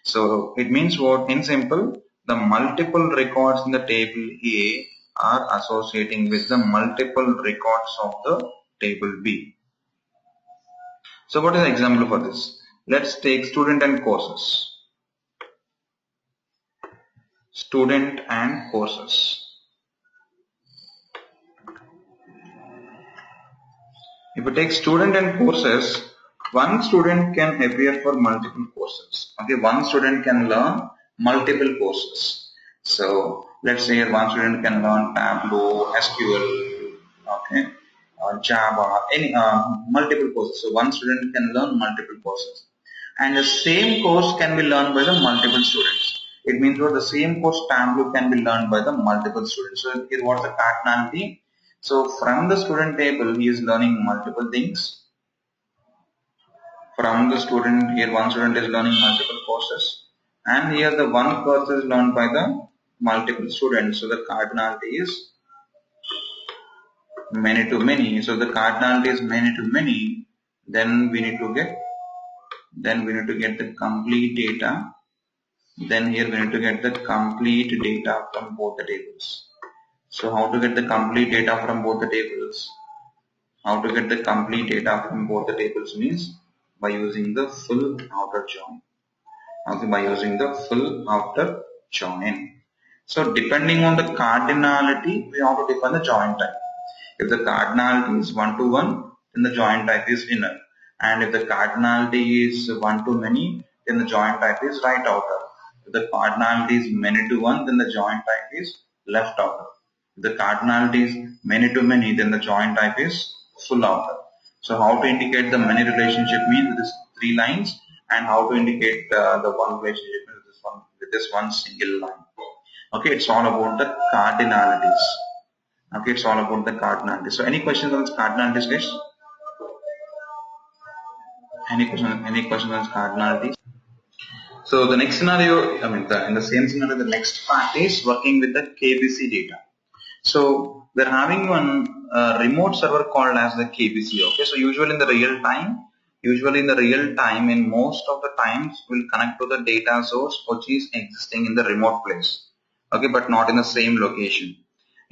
S1: So it means what? In simple, the multiple records in the table A are associating with the multiple records of the table B. So what is the example for this? Let's take student and courses. Student and courses. If we take student and courses, one student can appear for multiple courses. Okay, one student can learn multiple courses. So let's say one student can learn Tableau, SQL, okay, Java, any multiple courses. So one student can learn multiple courses, and the same course can be learned by the multiple students. It means what? The same course Tableau can be learned by the multiple students. So here what's the cardinality? So from the student table, he is learning multiple things. From the student, here one student is learning multiple courses, and here the one course is learned by the multiple students. So the cardinality is many to many. So the cardinality is many to many. Then we need to get the complete data. Then here we need to get the complete data from both the tables. So how to get the complete data from both the tables? How to get the complete data from both the tables means by using the full outer join. Okay, by using the full outer join. So depending on the cardinality, we have to define the join type. If the cardinality is 1 to 1, then the join type is inner. And if the cardinality is 1 to many, then the join type is right outer. If the cardinality is many to 1, then the join type is left outer. If the cardinality is many to many, then the join type is full outer. So how to indicate the many relationship means with these 3 lines, and how to indicate the one relationship with this one single line. Okay, it's all about the cardinalities. Okay, it's all about the cardinalities. So any questions on this cardinalities, guys? Any questions on cardinalities? So the next scenario, in the same scenario, the next part is working with the KBC data. So we're having one remote server called as the KBC. Okay, so usually in the real time, in most of the times, we'll connect to the data source which is existing in the remote place. Okay, but not in the same location.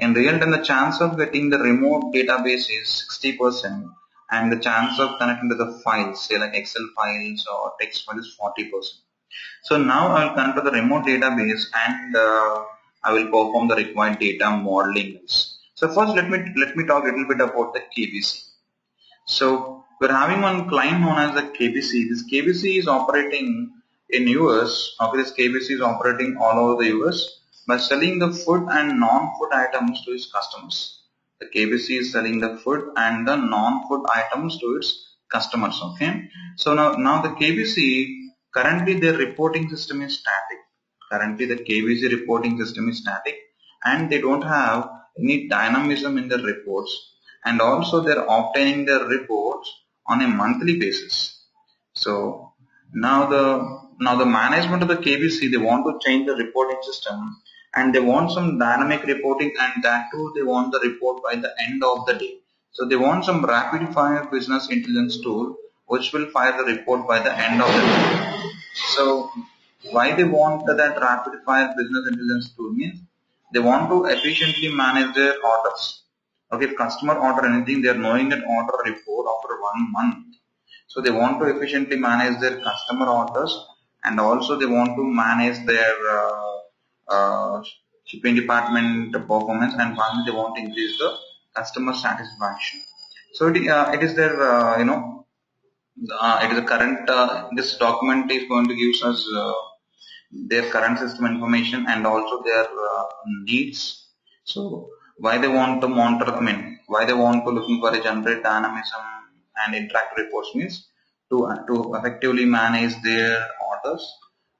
S1: In real time, the chance of getting the remote database is 60%, and the chance of connecting to the files, say like Excel files or text files, is 40%. So now I will connect to the remote database, and I will perform the required data modeling. So first, let me talk a little bit about the KBC. So we're having one client known as the KBC. This KBC is operating in US. Okay, this KBC is operating all over the US by selling the food and non-food items to its customers. The KBC is selling the food and the non-food items to its customers. Okay. So now the KBC, currently their reporting system is static. Currently the KBC reporting system is static, and they don't have any dynamism in the reports, and also they're obtaining their reports on a monthly basis. So now the management of the KBC, they want to change the reporting system, and they want some dynamic reporting, and that too they want the report by the end of the day. So they want some rapid fire business intelligence tool which will fire the report by the end of the day. So why they want that rapid fire business intelligence tool means they want to efficiently manage their orders. Okay, if customer order anything, they are knowing that order report after 1 month. So they want to efficiently manage their customer orders, and also they want to manage their shipping department performance, and finally they want to increase the customer satisfaction. So it is their it is a current this document is going to give us their current system information and also their needs. So why they want to monitor, why they want to looking for a generate dynamism and interactive reports means to effectively manage their orders,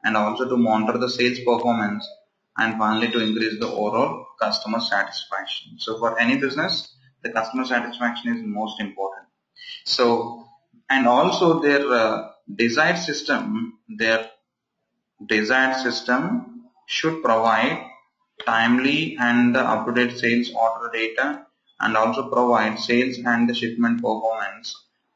S1: and also to monitor the sales performance, and finally to increase the overall customer satisfaction. So for any business, the customer satisfaction is most important. So, and also their desired system should provide timely and up-to-date sales order data, and also provide sales and the shipment performance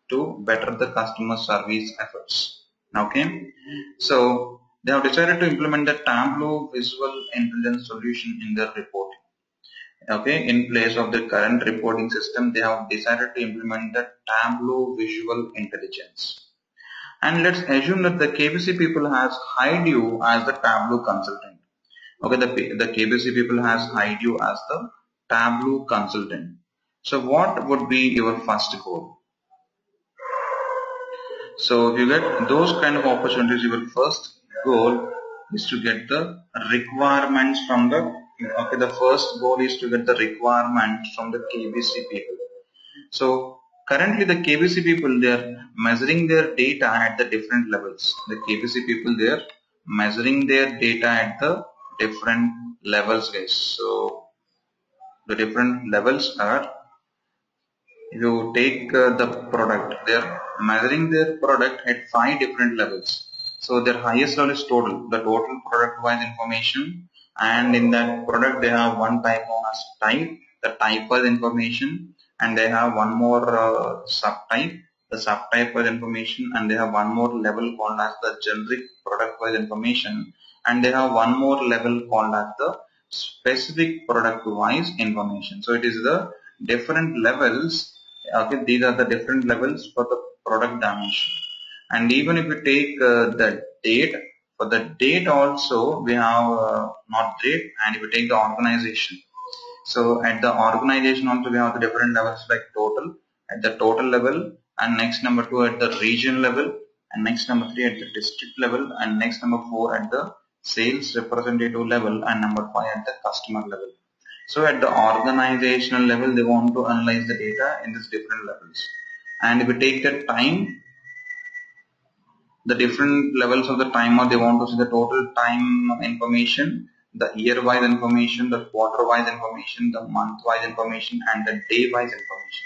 S1: to better the customer service efforts. Okay, so they have decided to implement the Tableau visual intelligence solution in their reporting. Okay, in place of the current reporting system, they have decided to implement the Tableau visual intelligence. And let's assume that the KBC people has hired you as the Tableau consultant. Okay, the KBC people has hired you as the Tableau consultant. So what would be your first goal? So if you get those kind of opportunities, your first goal is to get the requirements from the, okay, the first goal is to get the requirements from the KBC people. So currently the KBC people, they are measuring their data at the different levels. The KBC people, they are measuring their data at the different levels, guys. So the different levels are, if you take the product, they are measuring their product at 5 different levels. So their highest level is total, the total product wise information, and in that product they have one type known as type, the type wise information, and they have one more subtype, the subtype wise information, and they have one more level called as the generic product wise information, and they have one more level called as the specific product wise information. So it is the different levels. Okay, these are the different levels for the product dimension. And even if you take the date, for the date also we have not date, and if you take the organization, so at the organization also we have the different levels like total, at the total level, and next number 2 at the region level, and next number 3 at the district level, and next number 4 at the sales representative level, and number 5 at the customer level. So at the organizational level, they want to analyze the data in these different levels. And if we take the time, the different levels of the timer, they want to see the total time information, the year-wise information, the quarter-wise information, the month-wise information, and the day-wise information.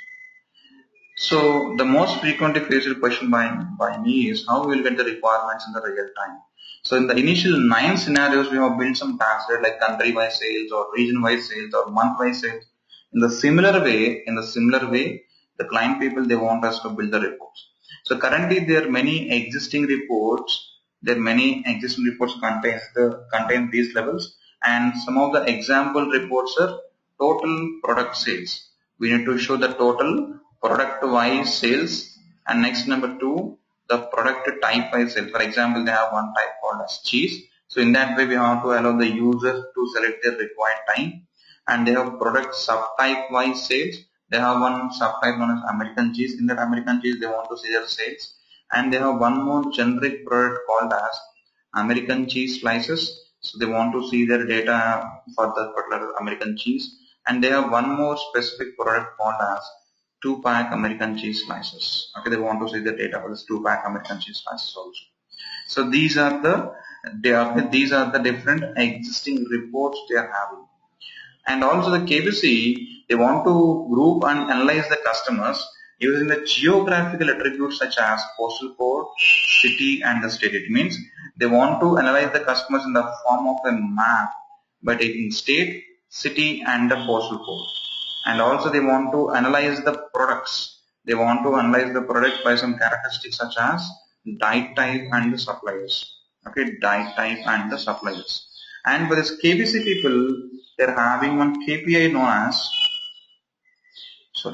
S1: So the most frequently faced question by me is how we will get the requirements in the real time. So in the initial 9 scenarios, we have built some tasks like country-wise sales or region-wise sales or month-wise sales. In the similar way, the client people, they want us to build the reports. So currently there are many existing reports. Contain these levels, and some of the example reports are total product sales. We need to show the total product wise sales, and next number 2, the product type wise sales. For example, they have one type called as cheese. So in that way, we have to allow the user to select their required time. And they have product subtype wise sales. They have one subtype known as American cheese. In that American cheese, they want to see their sales. And they have one more generic product called as American cheese slices. So they want to see their data for the particular American cheese. And they have one more specific product called as 2-pack American cheese slices. Okay, they want to see the data for this 2-pack American cheese slices also. So these are the different existing reports they are having. And also the KBC, they want to group and analyze the customers using the geographical attributes such as postal code, city, and the state. It means they want to analyze the customers in the form of a map by taking state, city, and the postal code. And also they want to analyze the products. They want to analyze the product by some characteristics such as die type and the suppliers. Okay, die type and the suppliers. And for this KBC people, they're having one KPI known as, so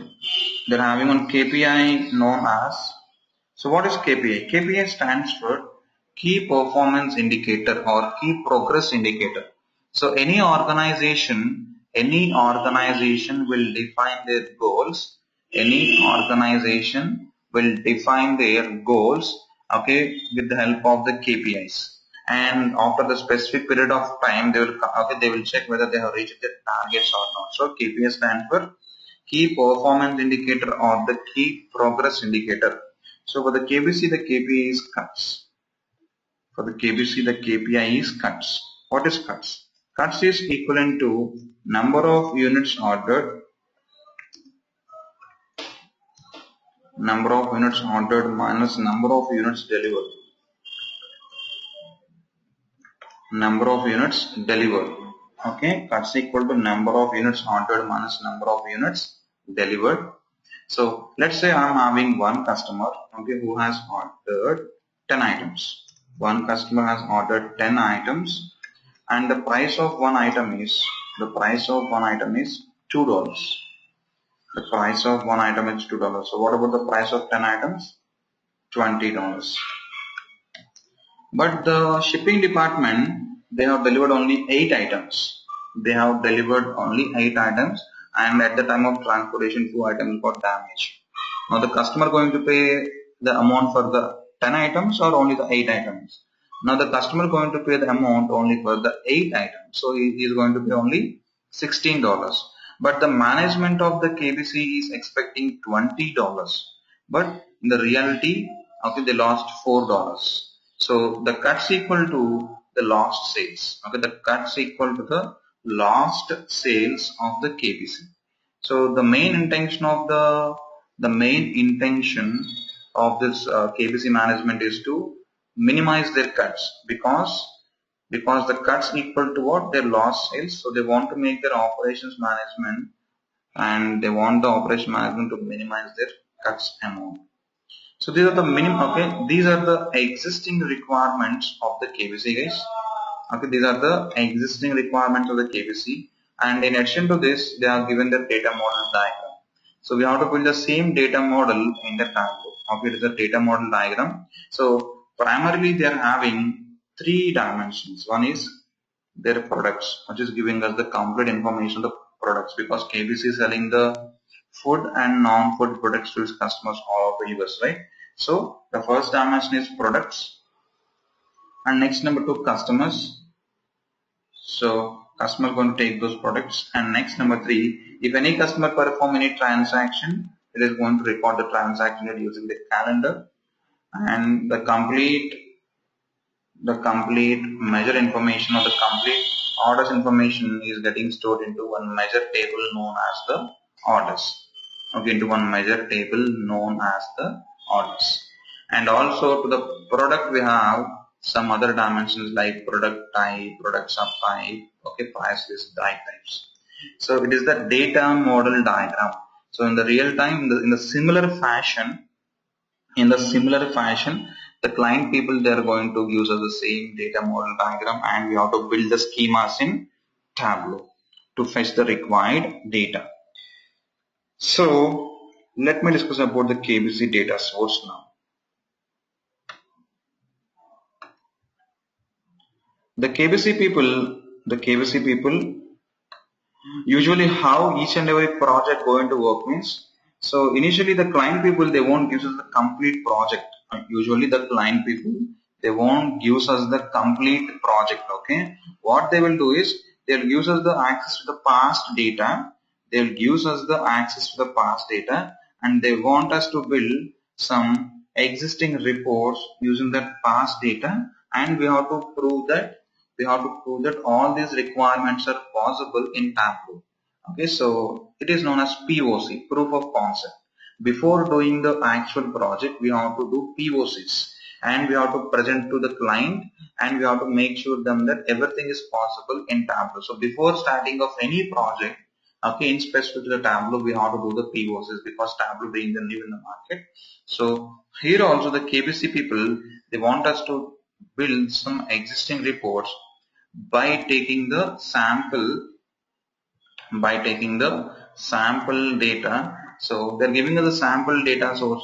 S1: what is KPI? KPI stands for Key Performance Indicator or Key Progress Indicator. So any organization will define their goals. Okay, with the help of the KPIs. And after the specific period of time, they will check whether they have reached their targets or not. So KPI stands for Key Performance Indicator or the Key Progress Indicator. So for the KBC, the KPI is cuts. What is cuts? Cuts is equivalent to number of units ordered minus number of units delivered. Okay, cuts equal to number of units ordered minus number of units delivered. So let's say I'm having one customer, okay, who has ordered 10 items. One customer has ordered 10 items, and the price of one item is $2. The price of one item is $2. So what about the price of 10 items? $20. But the shipping department, they have delivered only 8 items. And at the time of transportation, 2 items got damaged. Now the customer going to pay the amount for the 10 items or only the 8 items? Now the customer going to pay the amount only for the 8 items. So he is going to pay only $16. But the management of the KBC is expecting $20. But in the reality, okay, they lost $4. So the cuts equal to the lost sales. Okay, the cuts equal to the lost sales of the KBC. So the main intention of this KBC management is to minimize their cuts because the cuts equal to what? Their lost sales. So they want to make their operations management, and they want the operation management to minimize their cuts amount. So these are the these are the existing requirements of the KBC, guys. Okay, these are the existing requirements of the KBC, and in addition to this, they are given the data model diagram. So we have to build the same data model in the Tableau. Okay, it is a data model diagram. So primarily they are having 3 dimensions. One is their products, which is giving us the complete information of the products, because KBC is selling the food and non-food products to its customers all over the US, right? So the first dimension is products, and next number 2, customers. So customer going to take those products, and next number 3, if any customer perform any transaction, it is going to record the transaction using the calendar, and the complete measure information or the complete orders information is getting stored into one measure table known as the orders. Okay, into one measure table known as the orders. And also to the product we have some other dimensions like product type, product subtype, okay, price list, die types. So it is the data model diagram. So in the real time, in the similar fashion, the client people, they are going to use us the same data model diagram, and we have to build the schemas in Tableau. to fetch the required data. So let me discuss about the KBC data source now. The KBC people usually how each and every project going to work means, so initially the client people, they won't give us the complete project. Usually the client people, they won't give us the complete project. Okay, what they will do is they'll give us the access to the past data. They'll give us the access to the past data, and they want us to build some existing reports using that past data, and we have to prove that all these requirements are possible in Tableau. Okay, so it is known as POC, proof of concept. Before doing the actual project, we have to do POCs, and we have to present to the client, and we have to make sure them that everything is possible in Tableau. So before starting of any project, okay, in specific to the Tableau, we have to do the POCs, because Tableau being the new in the market. So here also the KBC people, they want us to build some existing reports by taking the sample data. So they're giving us the sample data source,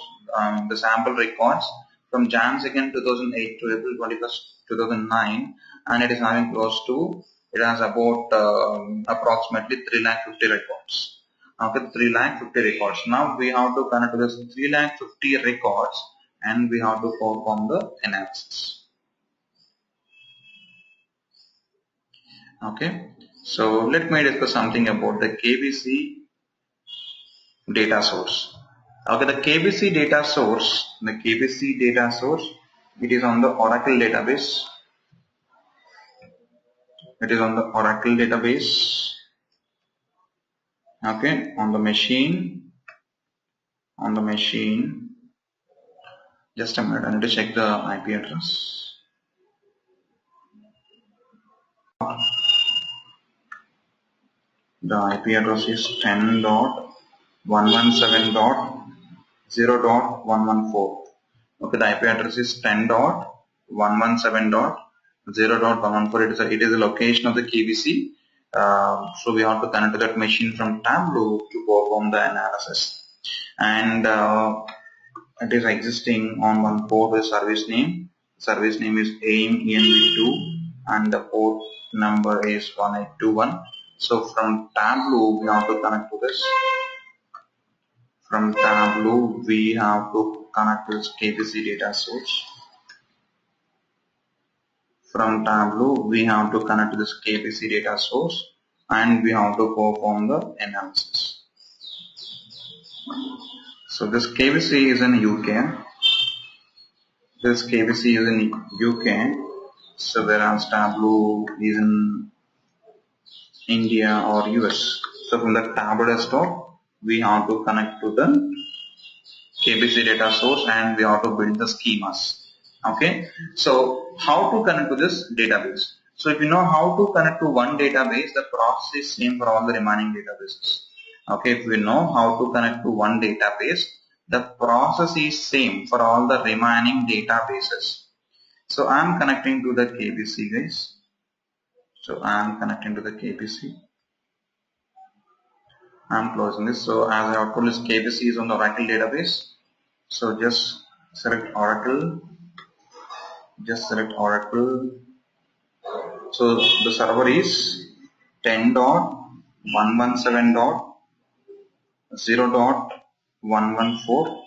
S1: the sample records from Jan 2nd 2008 to April 21st 2009, and it is having it has about approximately 350 records. Okay, 350 records. Now we have to connect to this 350 records, and we have to perform the analysis. Okay, so let me discuss something about the KBC data source. Okay, the KBC data source, it is on the Oracle database. Okay, on the machine. Just a minute, I need to check the IP address. The IP address is 10.117.0.114. Okay, the IP address is 10.117.0.114. It is the location of the KBC. So we have to connect to that machine from Tableau to perform the analysis. And it is existing on one port with service name. Service name is AIM-ENV2, and the port number is 1821. So from Tableau, we have to connect to this. From Tableau, we have to connect to this KBC data source. From Tableau, we have to connect to this KBC data source, and we have to perform the analysis. So this KBC is in UK. So whereas Tableau is in India or US. So from the Tableau desktop, we have to connect to the KBC data source, and we have to build the schemas. Okay, so how to connect to this database? So if you know how to connect to one database, the process is same for all the remaining databases. Okay, if we know how to connect to one database, the process is same for all the remaining databases. So I am connecting to the KBC, guys. So I am connecting to the KBC. I am closing this. So as I have told, this KBC is on the Oracle database. So just select Oracle. So the server is 10.117.0.114.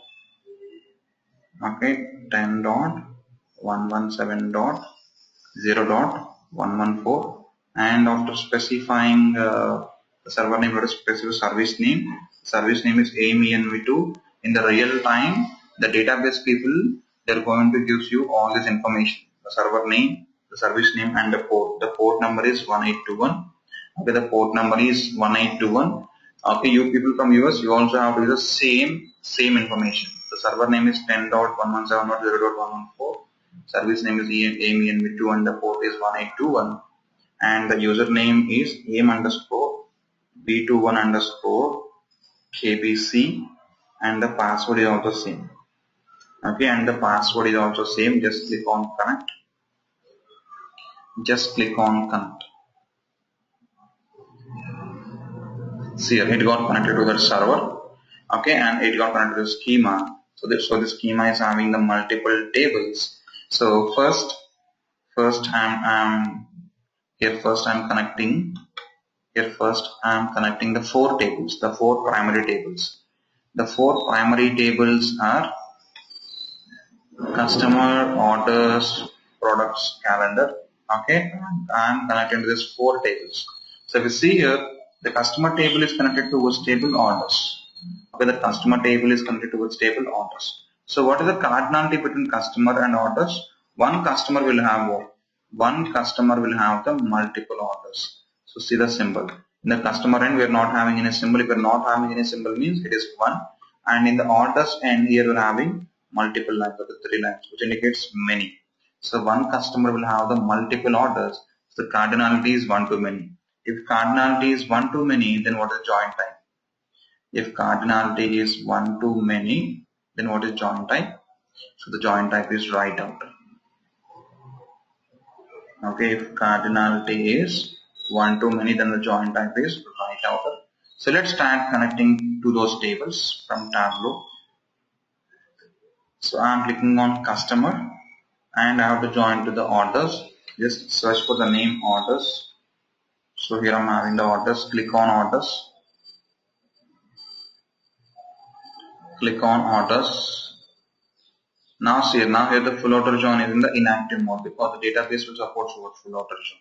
S1: Okay, 10.117.0.114, and after specifying the server name, let us specify service name. Service name is AIM-ENV2. In the real time, the database people, they're going to give you all this information: the server name, the service name, and the port. The port number is 1821. Okay, the port number is 1821. Okay, you people from US, you also have to use the same information. The server name is 10.117.0.114. Service name is AIM-ENV2, and the port is 1821. And the username is AIM_B21_KBC, and the password is also same. Okay, and the password is also same. Just click on connect. See here, it got connected to that server, okay, and it got connected to the schema. So the schema is having the multiple tables. So first I'm here. First I'm connecting the four tables, the four primary tables. The four primary tables are customer, orders, products, calendar. Okay, I'm connecting to these four tables. So if you see here, the customer table is connected to which table? Orders. Okay, the customer table is connected to which table? Orders. So what is the cardinality between customer and orders? One customer will have what? One customer will have the multiple orders. So see the symbol. In the customer end, we are not having any symbol. If we are not having any symbol, means it is one. And in the orders end, here we are having multiple lines, or the three lines, which indicates many. So one customer will have the multiple orders. So cardinality is one to many. If cardinality is one to many, then what is join type? If cardinality is one to many, then what is join type? So the join type is right outer. Okay, if cardinality is one to many, then the join type is right outer. So let's start connecting to those tables from Tableau. So I'm clicking on customer and I have to join to the orders. Just search for the name orders. So here I'm having the orders. Click on orders. Click on orders. Now here the full auto join is in the inactive mode because the database will support full auto join.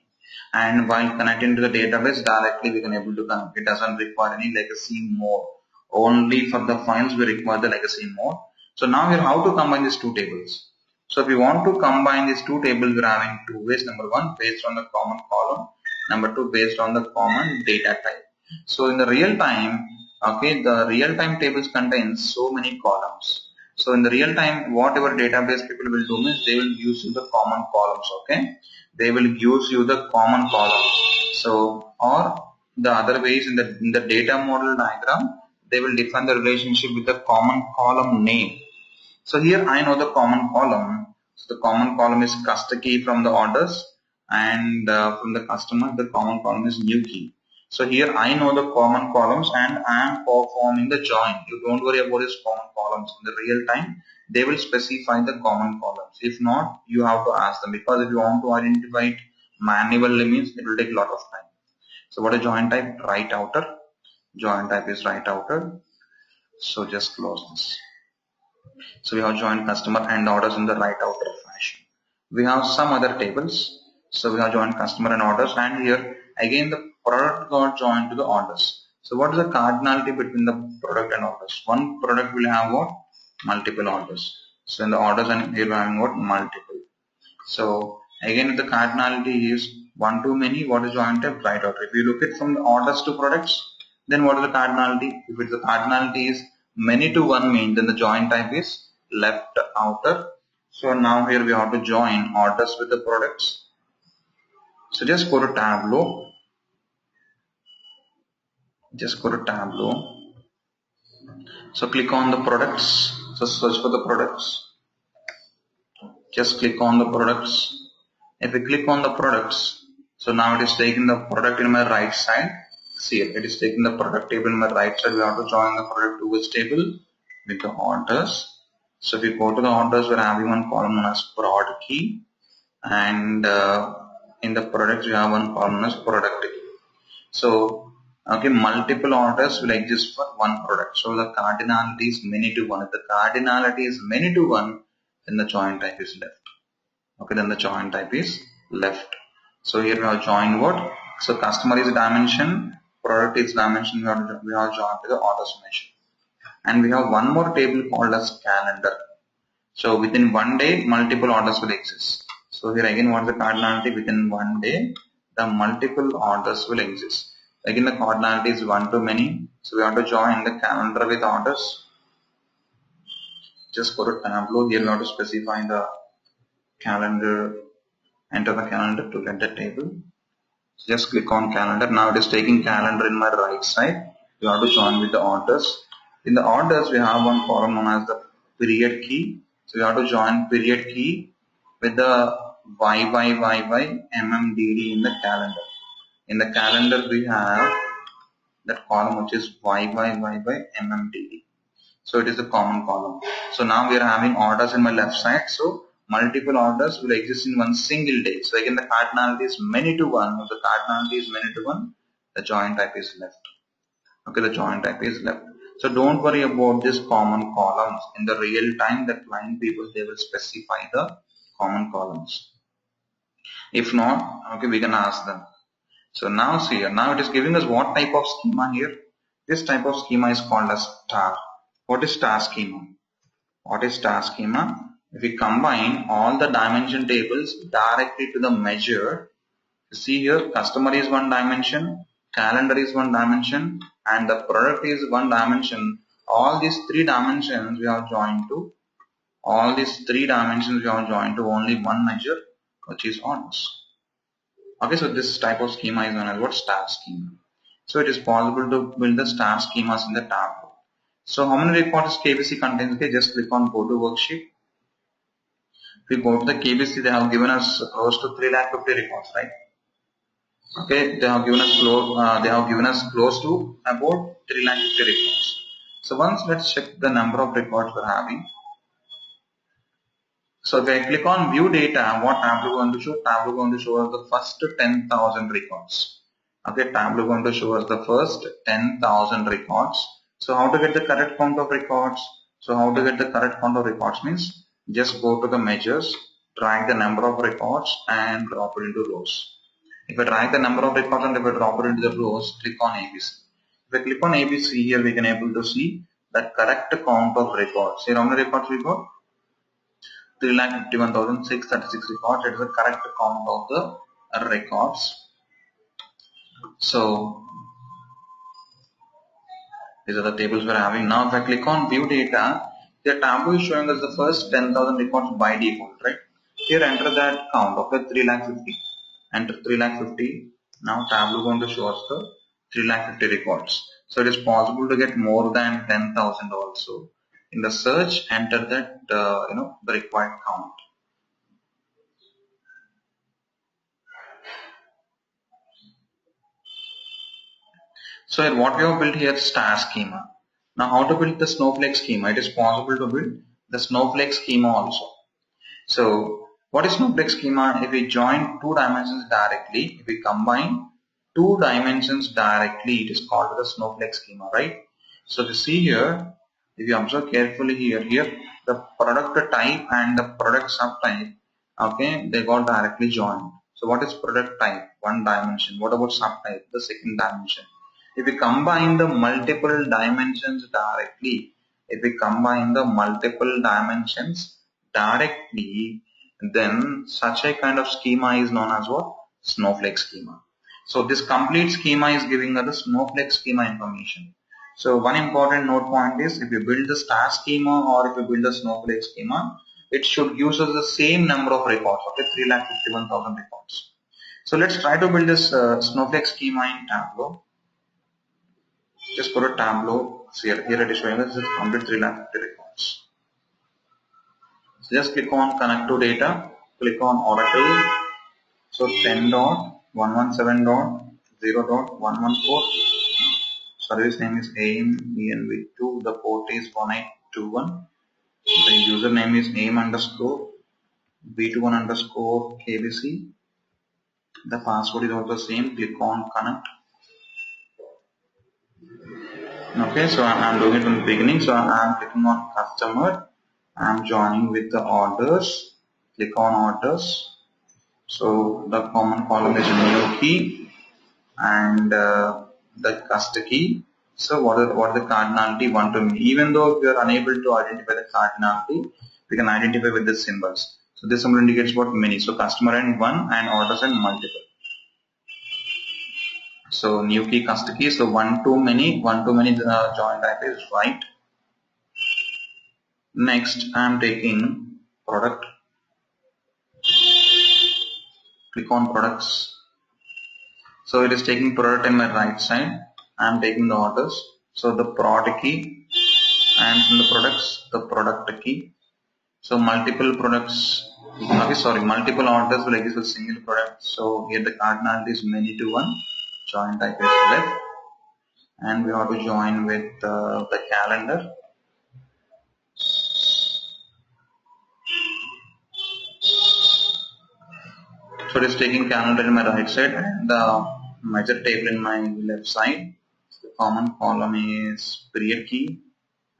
S1: And while connecting to the database directly, we can able to connect. It doesn't require any legacy mode. Only for the files we require the legacy mode. So now here how to combine these two tables. So if we want to combine these two tables, we're having two ways. Number one, based on the common column. Number two, based on the common data type. So in the real time, okay, the real time tables contains so many columns. So in the real time, whatever database people will do means they will use the common columns, okay. They will use you the common columns. So or the other ways in the data model diagram, they will define the relationship with the common column name. So here I know the common column. So the common column is cust key from the orders, and from the customer the common column is new key. So here I know the common columns and I am performing the join. You don't worry about these common columns. In the real time, they will specify the common columns. If not, you have to ask them, because if you want to identify it manually means it will take a lot of time. So what is join type? Right outer. Join type is right outer. So just close this. So we have joined customer and orders in the right outer fashion. We have some other tables. So we have joined customer and orders, and here again the product got joined to the orders. So what is the cardinality between the product and orders? One product will have what? Multiple orders. So in the orders and here we are having what? Multiple. So again if the cardinality is one to many, what is joint type? Right outer. If you look at from the orders to products, then what is the cardinality? If it's the cardinality is many to one mean, then the joint type is left outer. So now here we have to join orders with the products. So just go to Tableau. Just go to Tableau. So click on the products. So search for the products. Just click on the products. If we click on the products, so now it is taking the product in my right side. See it is taking the product table in my right side. We have to join the product to which table? With the orders. So if we go to the orders, we're having one column known as prod key, and in the products we have one column known as product key. So okay, multiple orders will exist for one product. So the cardinality is many to one. If the cardinality is many to one, then the join type is left. Okay, then the join type is left. So here we have joined what? So customer is dimension, product is dimension. We have joined to the orders mention. And we have one more table called as calendar. So within one day, multiple orders will exist. So here again, what is the cardinality? Within one day, the multiple orders will exist. Again, the cardinality is one to many. So we have to join the calendar with orders. Just go to Tableau. Here we have to specify the calendar, enter the calendar to get the table. So just click on calendar. Now it is taking calendar in my right side. You have to join with the orders. In the orders, we have one column known as the period key. So you have to join period key with the YYYY MMDD in the calendar. In the calendar, we have that column which is Y by MMDD. So it is the common column. So now we are having orders in my left side. So multiple orders will exist in one single day. So again, the cardinality is many to one. If the cardinality is many to one, the join type is left. Okay, the join type is left. So don't worry about these common columns. In the real time, the client people, they will specify the common columns. If not, okay, we can ask them. So now see here, now it is giving us what type of schema here. This type of schema is called as star. What is star schema? What is star schema? If we combine all the dimension tables directly to the measure, you see here customer is one dimension, calendar is one dimension, and the product is one dimension. All these three dimensions we have joined to only one measure, which is orders. Okay, so this type of schema is known as what? Star schema. So it is possible to build the star schemas in the Tableau. So how many records KBC contains? Okay, just click on go to worksheet. If we go to the KBC, they have given us close to 350 records, right? Okay, they have given us close to about 350 records. So once let's check the number of records we're having. So if I click on view data, what Tableau going to show? Tableau going to show us the first 10,000 records. Okay, Tableau going to show us the first 10,000 records. So how to get the correct count of records? So how to get the correct count of records means just go to the measures, drag the number of records and drop it into rows. If I drag the number of records and if I drop it into the rows, click on ABC. If I click on ABC here, we can able to see the correct count of records. Here how many records we got? 351,636 records. It is the correct count of the records. So these are the tables we're having. Now if I click on view data, the Tableau is showing us the first 10,000 records by default, right? Here enter that count, okay, 350. Enter 350. Now Tableau going to show us the 350 records. So it is possible to get more than 10,000 also. In the search, enter that the required count. So here what we have built here, star schema. Now how to build the snowflake schema? It is possible to build the snowflake schema also. So what is snowflake schema? If we join two dimensions directly, if we combine two dimensions directly, it is called the snowflake schema, right? So you see here, if you observe carefully here the product type and the product subtype, okay, they got directly joined. So what is product type? One dimension. What about subtype? The second dimension. If we combine the multiple dimensions directly, then such a kind of schema is known as what? Snowflake schema. So this complete schema is giving us the snowflake schema information. So one important note point is if you build the star schema or if you build the snowflake schema, it should use us the same number of records, okay, 351,000 records. So let's try to build this snowflake schema in Tableau. Just go to Tableau. So here it is showing us complete 350 records. So just click on connect to data, click on Oracle. So 10.117.0.114. Service name is AIM-ENV2. The port is 1821. The username is AIM_V21_KBC. The password is also same. Click on connect. Okay, so I'm doing it from the beginning. So I'm clicking on customer. I'm joining with the orders. Click on orders. So the common column is new key and the cust key. So what is the cardinality 1 to many? Even though we are unable to identify the cardinality, we can identify with the symbols. So this symbol indicates what many. So customer and 1 and orders and multiple. So new key, cust key. So 1 to many join type is right. Next I am taking product. Click on products. So it is taking product in my right side. I am taking the orders. So the product key and from the products, the product key. So multiple products, multiple orders will exist with single product. So here the cardinality is many to one. Join type is left. and we have to join with the calendar. So it is taking calendar in my right side and the measure table in my left side. The common column is period key,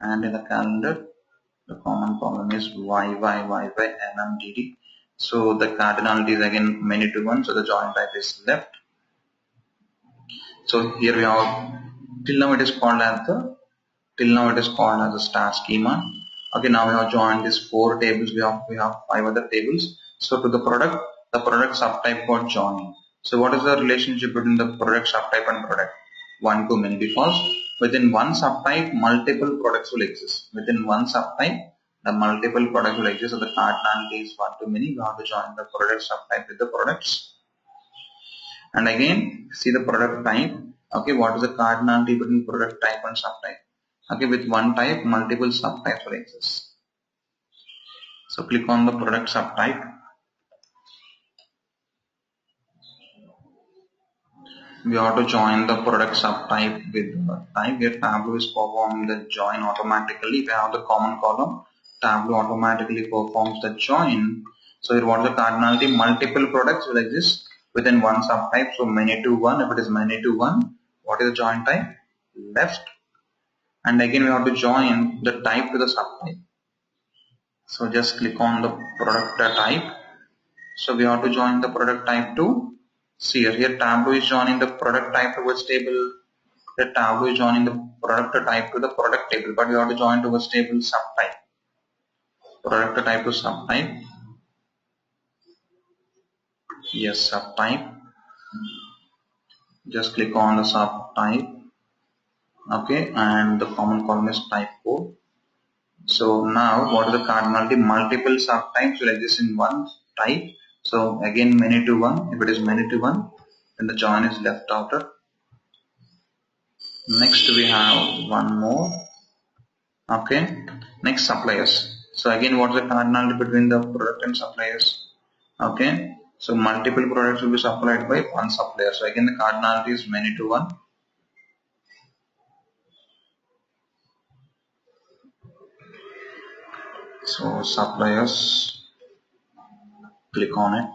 S1: and in the calendar the common column is YYYYMMDD. So the cardinality is again many to one, so the join type is left. So here we have till now it is called as a star schema. Okay, now we have joined these 4 tables. We have 5 other tables. So to the product subtype got joined. So what is the relationship between the product subtype and product? 1 to many, because within one subtype multiple products will exist. Within one subtype the multiple products will exist. So the cardinality is 1 to many. We have to join the product subtype with the products. And again see the product type. Okay, what is the cardinality between product type and subtype? Okay, with one type multiple subtypes will exist. So click on the product subtype. We have to join the product subtype with the type. Here Tableau is performing the join automatically. We have the common column. Tableau automatically performs the join. So here what is the cardinality? Multiple products will exist within one subtype. So many to one. If it is many to one, what is the join type? Left. And again we have to join the type to the subtype. So just click on the product type. So we have to join the product type to, see here Tableau is joining the product type to which table? The Tableau is joining the product type to the product table, but we have to join to which table? Subtype. Product type to subtype. Yes, subtype. Just click on the subtype. Okay, and the common column is type code. So now what is the cardinality? Multiple subtypes will exist in one type. So again many to one. If it is many to one, then the join is left outer. Next we have one more. Okay, next suppliers. So again what is the cardinality between the product and suppliers? Okay, so multiple products will be supplied by one supplier. So again the cardinality is many to one. So suppliers, click on it.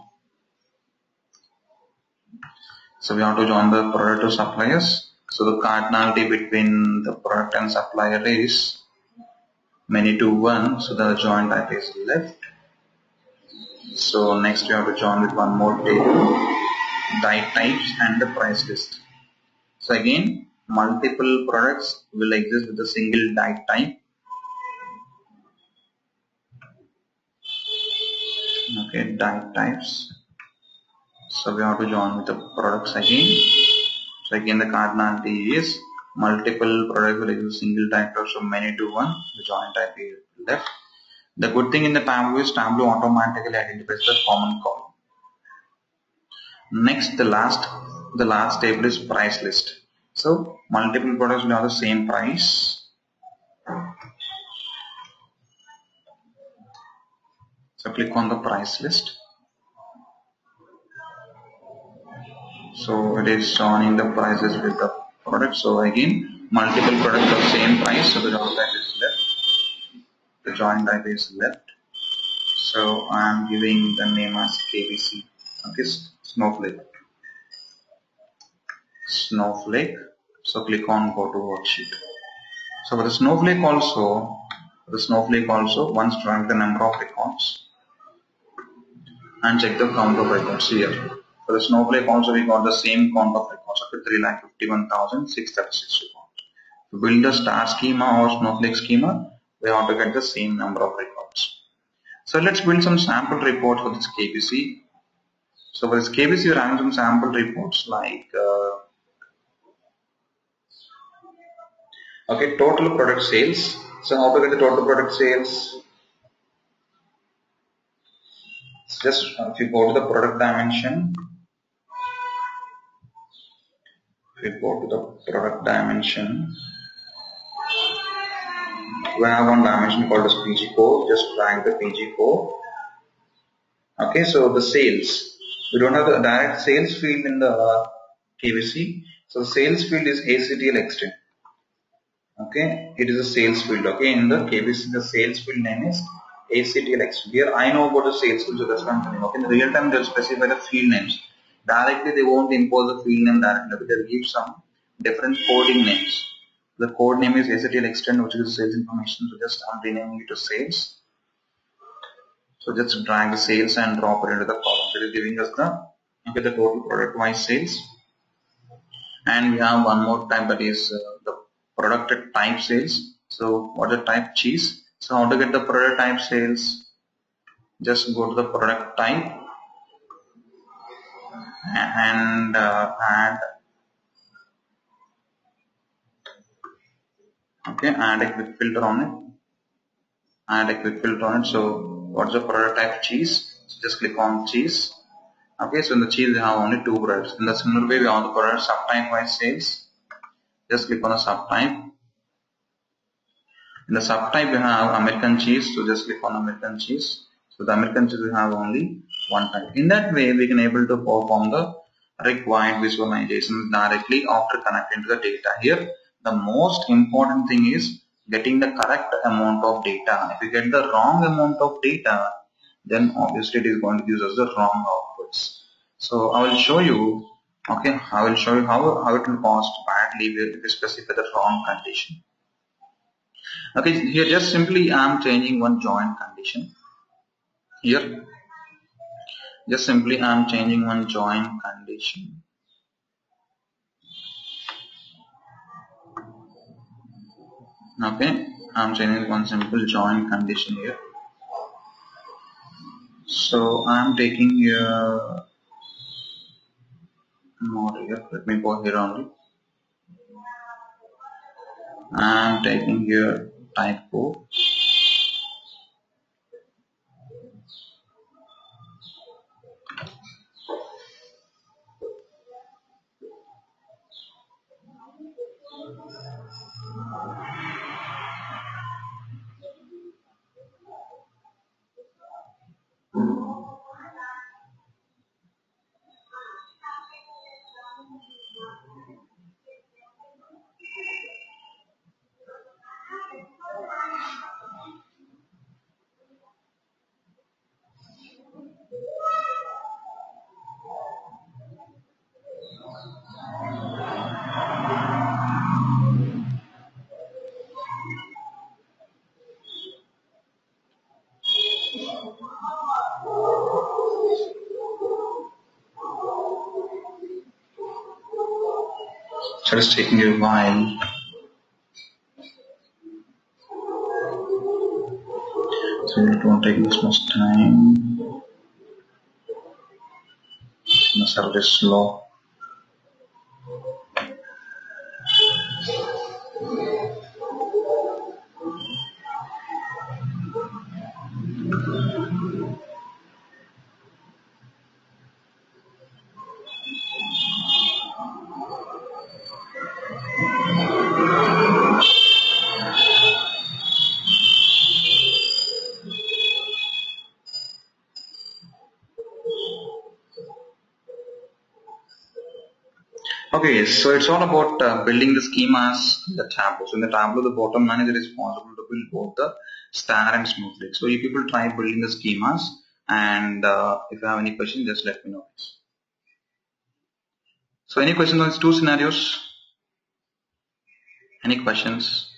S1: So we have to join the product to suppliers. So the cardinality between the product and supplier is many to one. So the join type is left. So next we have to join with one more table, die types and the price list. So again multiple products will exist with a single die type. Okay, die types. So we have to join with the products again. So again the cardinality is multiple products will exist single type, so many to one. The join type is left. The good thing in the Tableau is Tableau automatically identifies the common column. Next, the last table is price list. So multiple products will have the same price. So click on the price list. So it is joining the prices with the product. So again multiple products have same price. So the join type is left. The join type is left. So I am giving the name as KBC. Okay, Snowflake. So click on go to worksheet. So for the Snowflake also, once drag the number of records and check the count of records here. For the Snowflake also we got the same count of records, up to 351,636 records. To build the star schema or Snowflake schema, we have to get the same number of records. So let's build some sample reports for this KBC. So for this KBC, we are having some sample reports like okay, total product sales. So how to get the total product sales? So just if you go to the product dimension, we have one dimension called as PG code. Just drag the PG code. Okay, so the sales. We don't have the direct sales field in the KBC. So the sales field is ACTL extent. Okay, it is a sales field. Okay, in the KBC, the sales field name is ACTLX. Here I know about the sales field, so that's what I'm telling. Okay, in the real time they'll specify the field names. Directly they won't impose the field name directly. They'll give some different coding names. The code name is ACTL extend, which is sales information. So just I'm renaming it to sales. So just drag the sales and drop it into the column. It is giving us the total product wise sales. And we have one more type, that is the product type sales. So what is the type? Cheese. So how to get the product type sales? Just go to the product type and add a quick filter on it. So what's the product type? Cheese. So just click on cheese. Okay, so in the cheese we have only two products. In the similar way we have the product subtype wise sales. Just click on the subtype. In the subtype we have American cheese, so just click on American cheese. So the American cheese we have only one type. In that way we can able to perform the required visualization directly after connecting to the data. Here the most important thing is getting the correct amount of data. If you get the wrong amount of data, then obviously it is going to give us the wrong outputs. So I will show you, okay, how it will cost badly if you specify the wrong condition. Okay, here just simply I am changing one join condition. Here just simply I am changing one join condition. Okay, I am changing one simple join condition here. So I am taking here, not here, let me go here only. I am taking here typo. So it's taking a while. So it won't take this much time. The server is slow. Okay, so it's all about building the schemas in the Tableau. So in the Tableau, the bottom manager is responsible to build both the star and snowflake. So you people try building the schemas, and if you have any questions, just let me know. So any questions on these two scenarios? Any questions?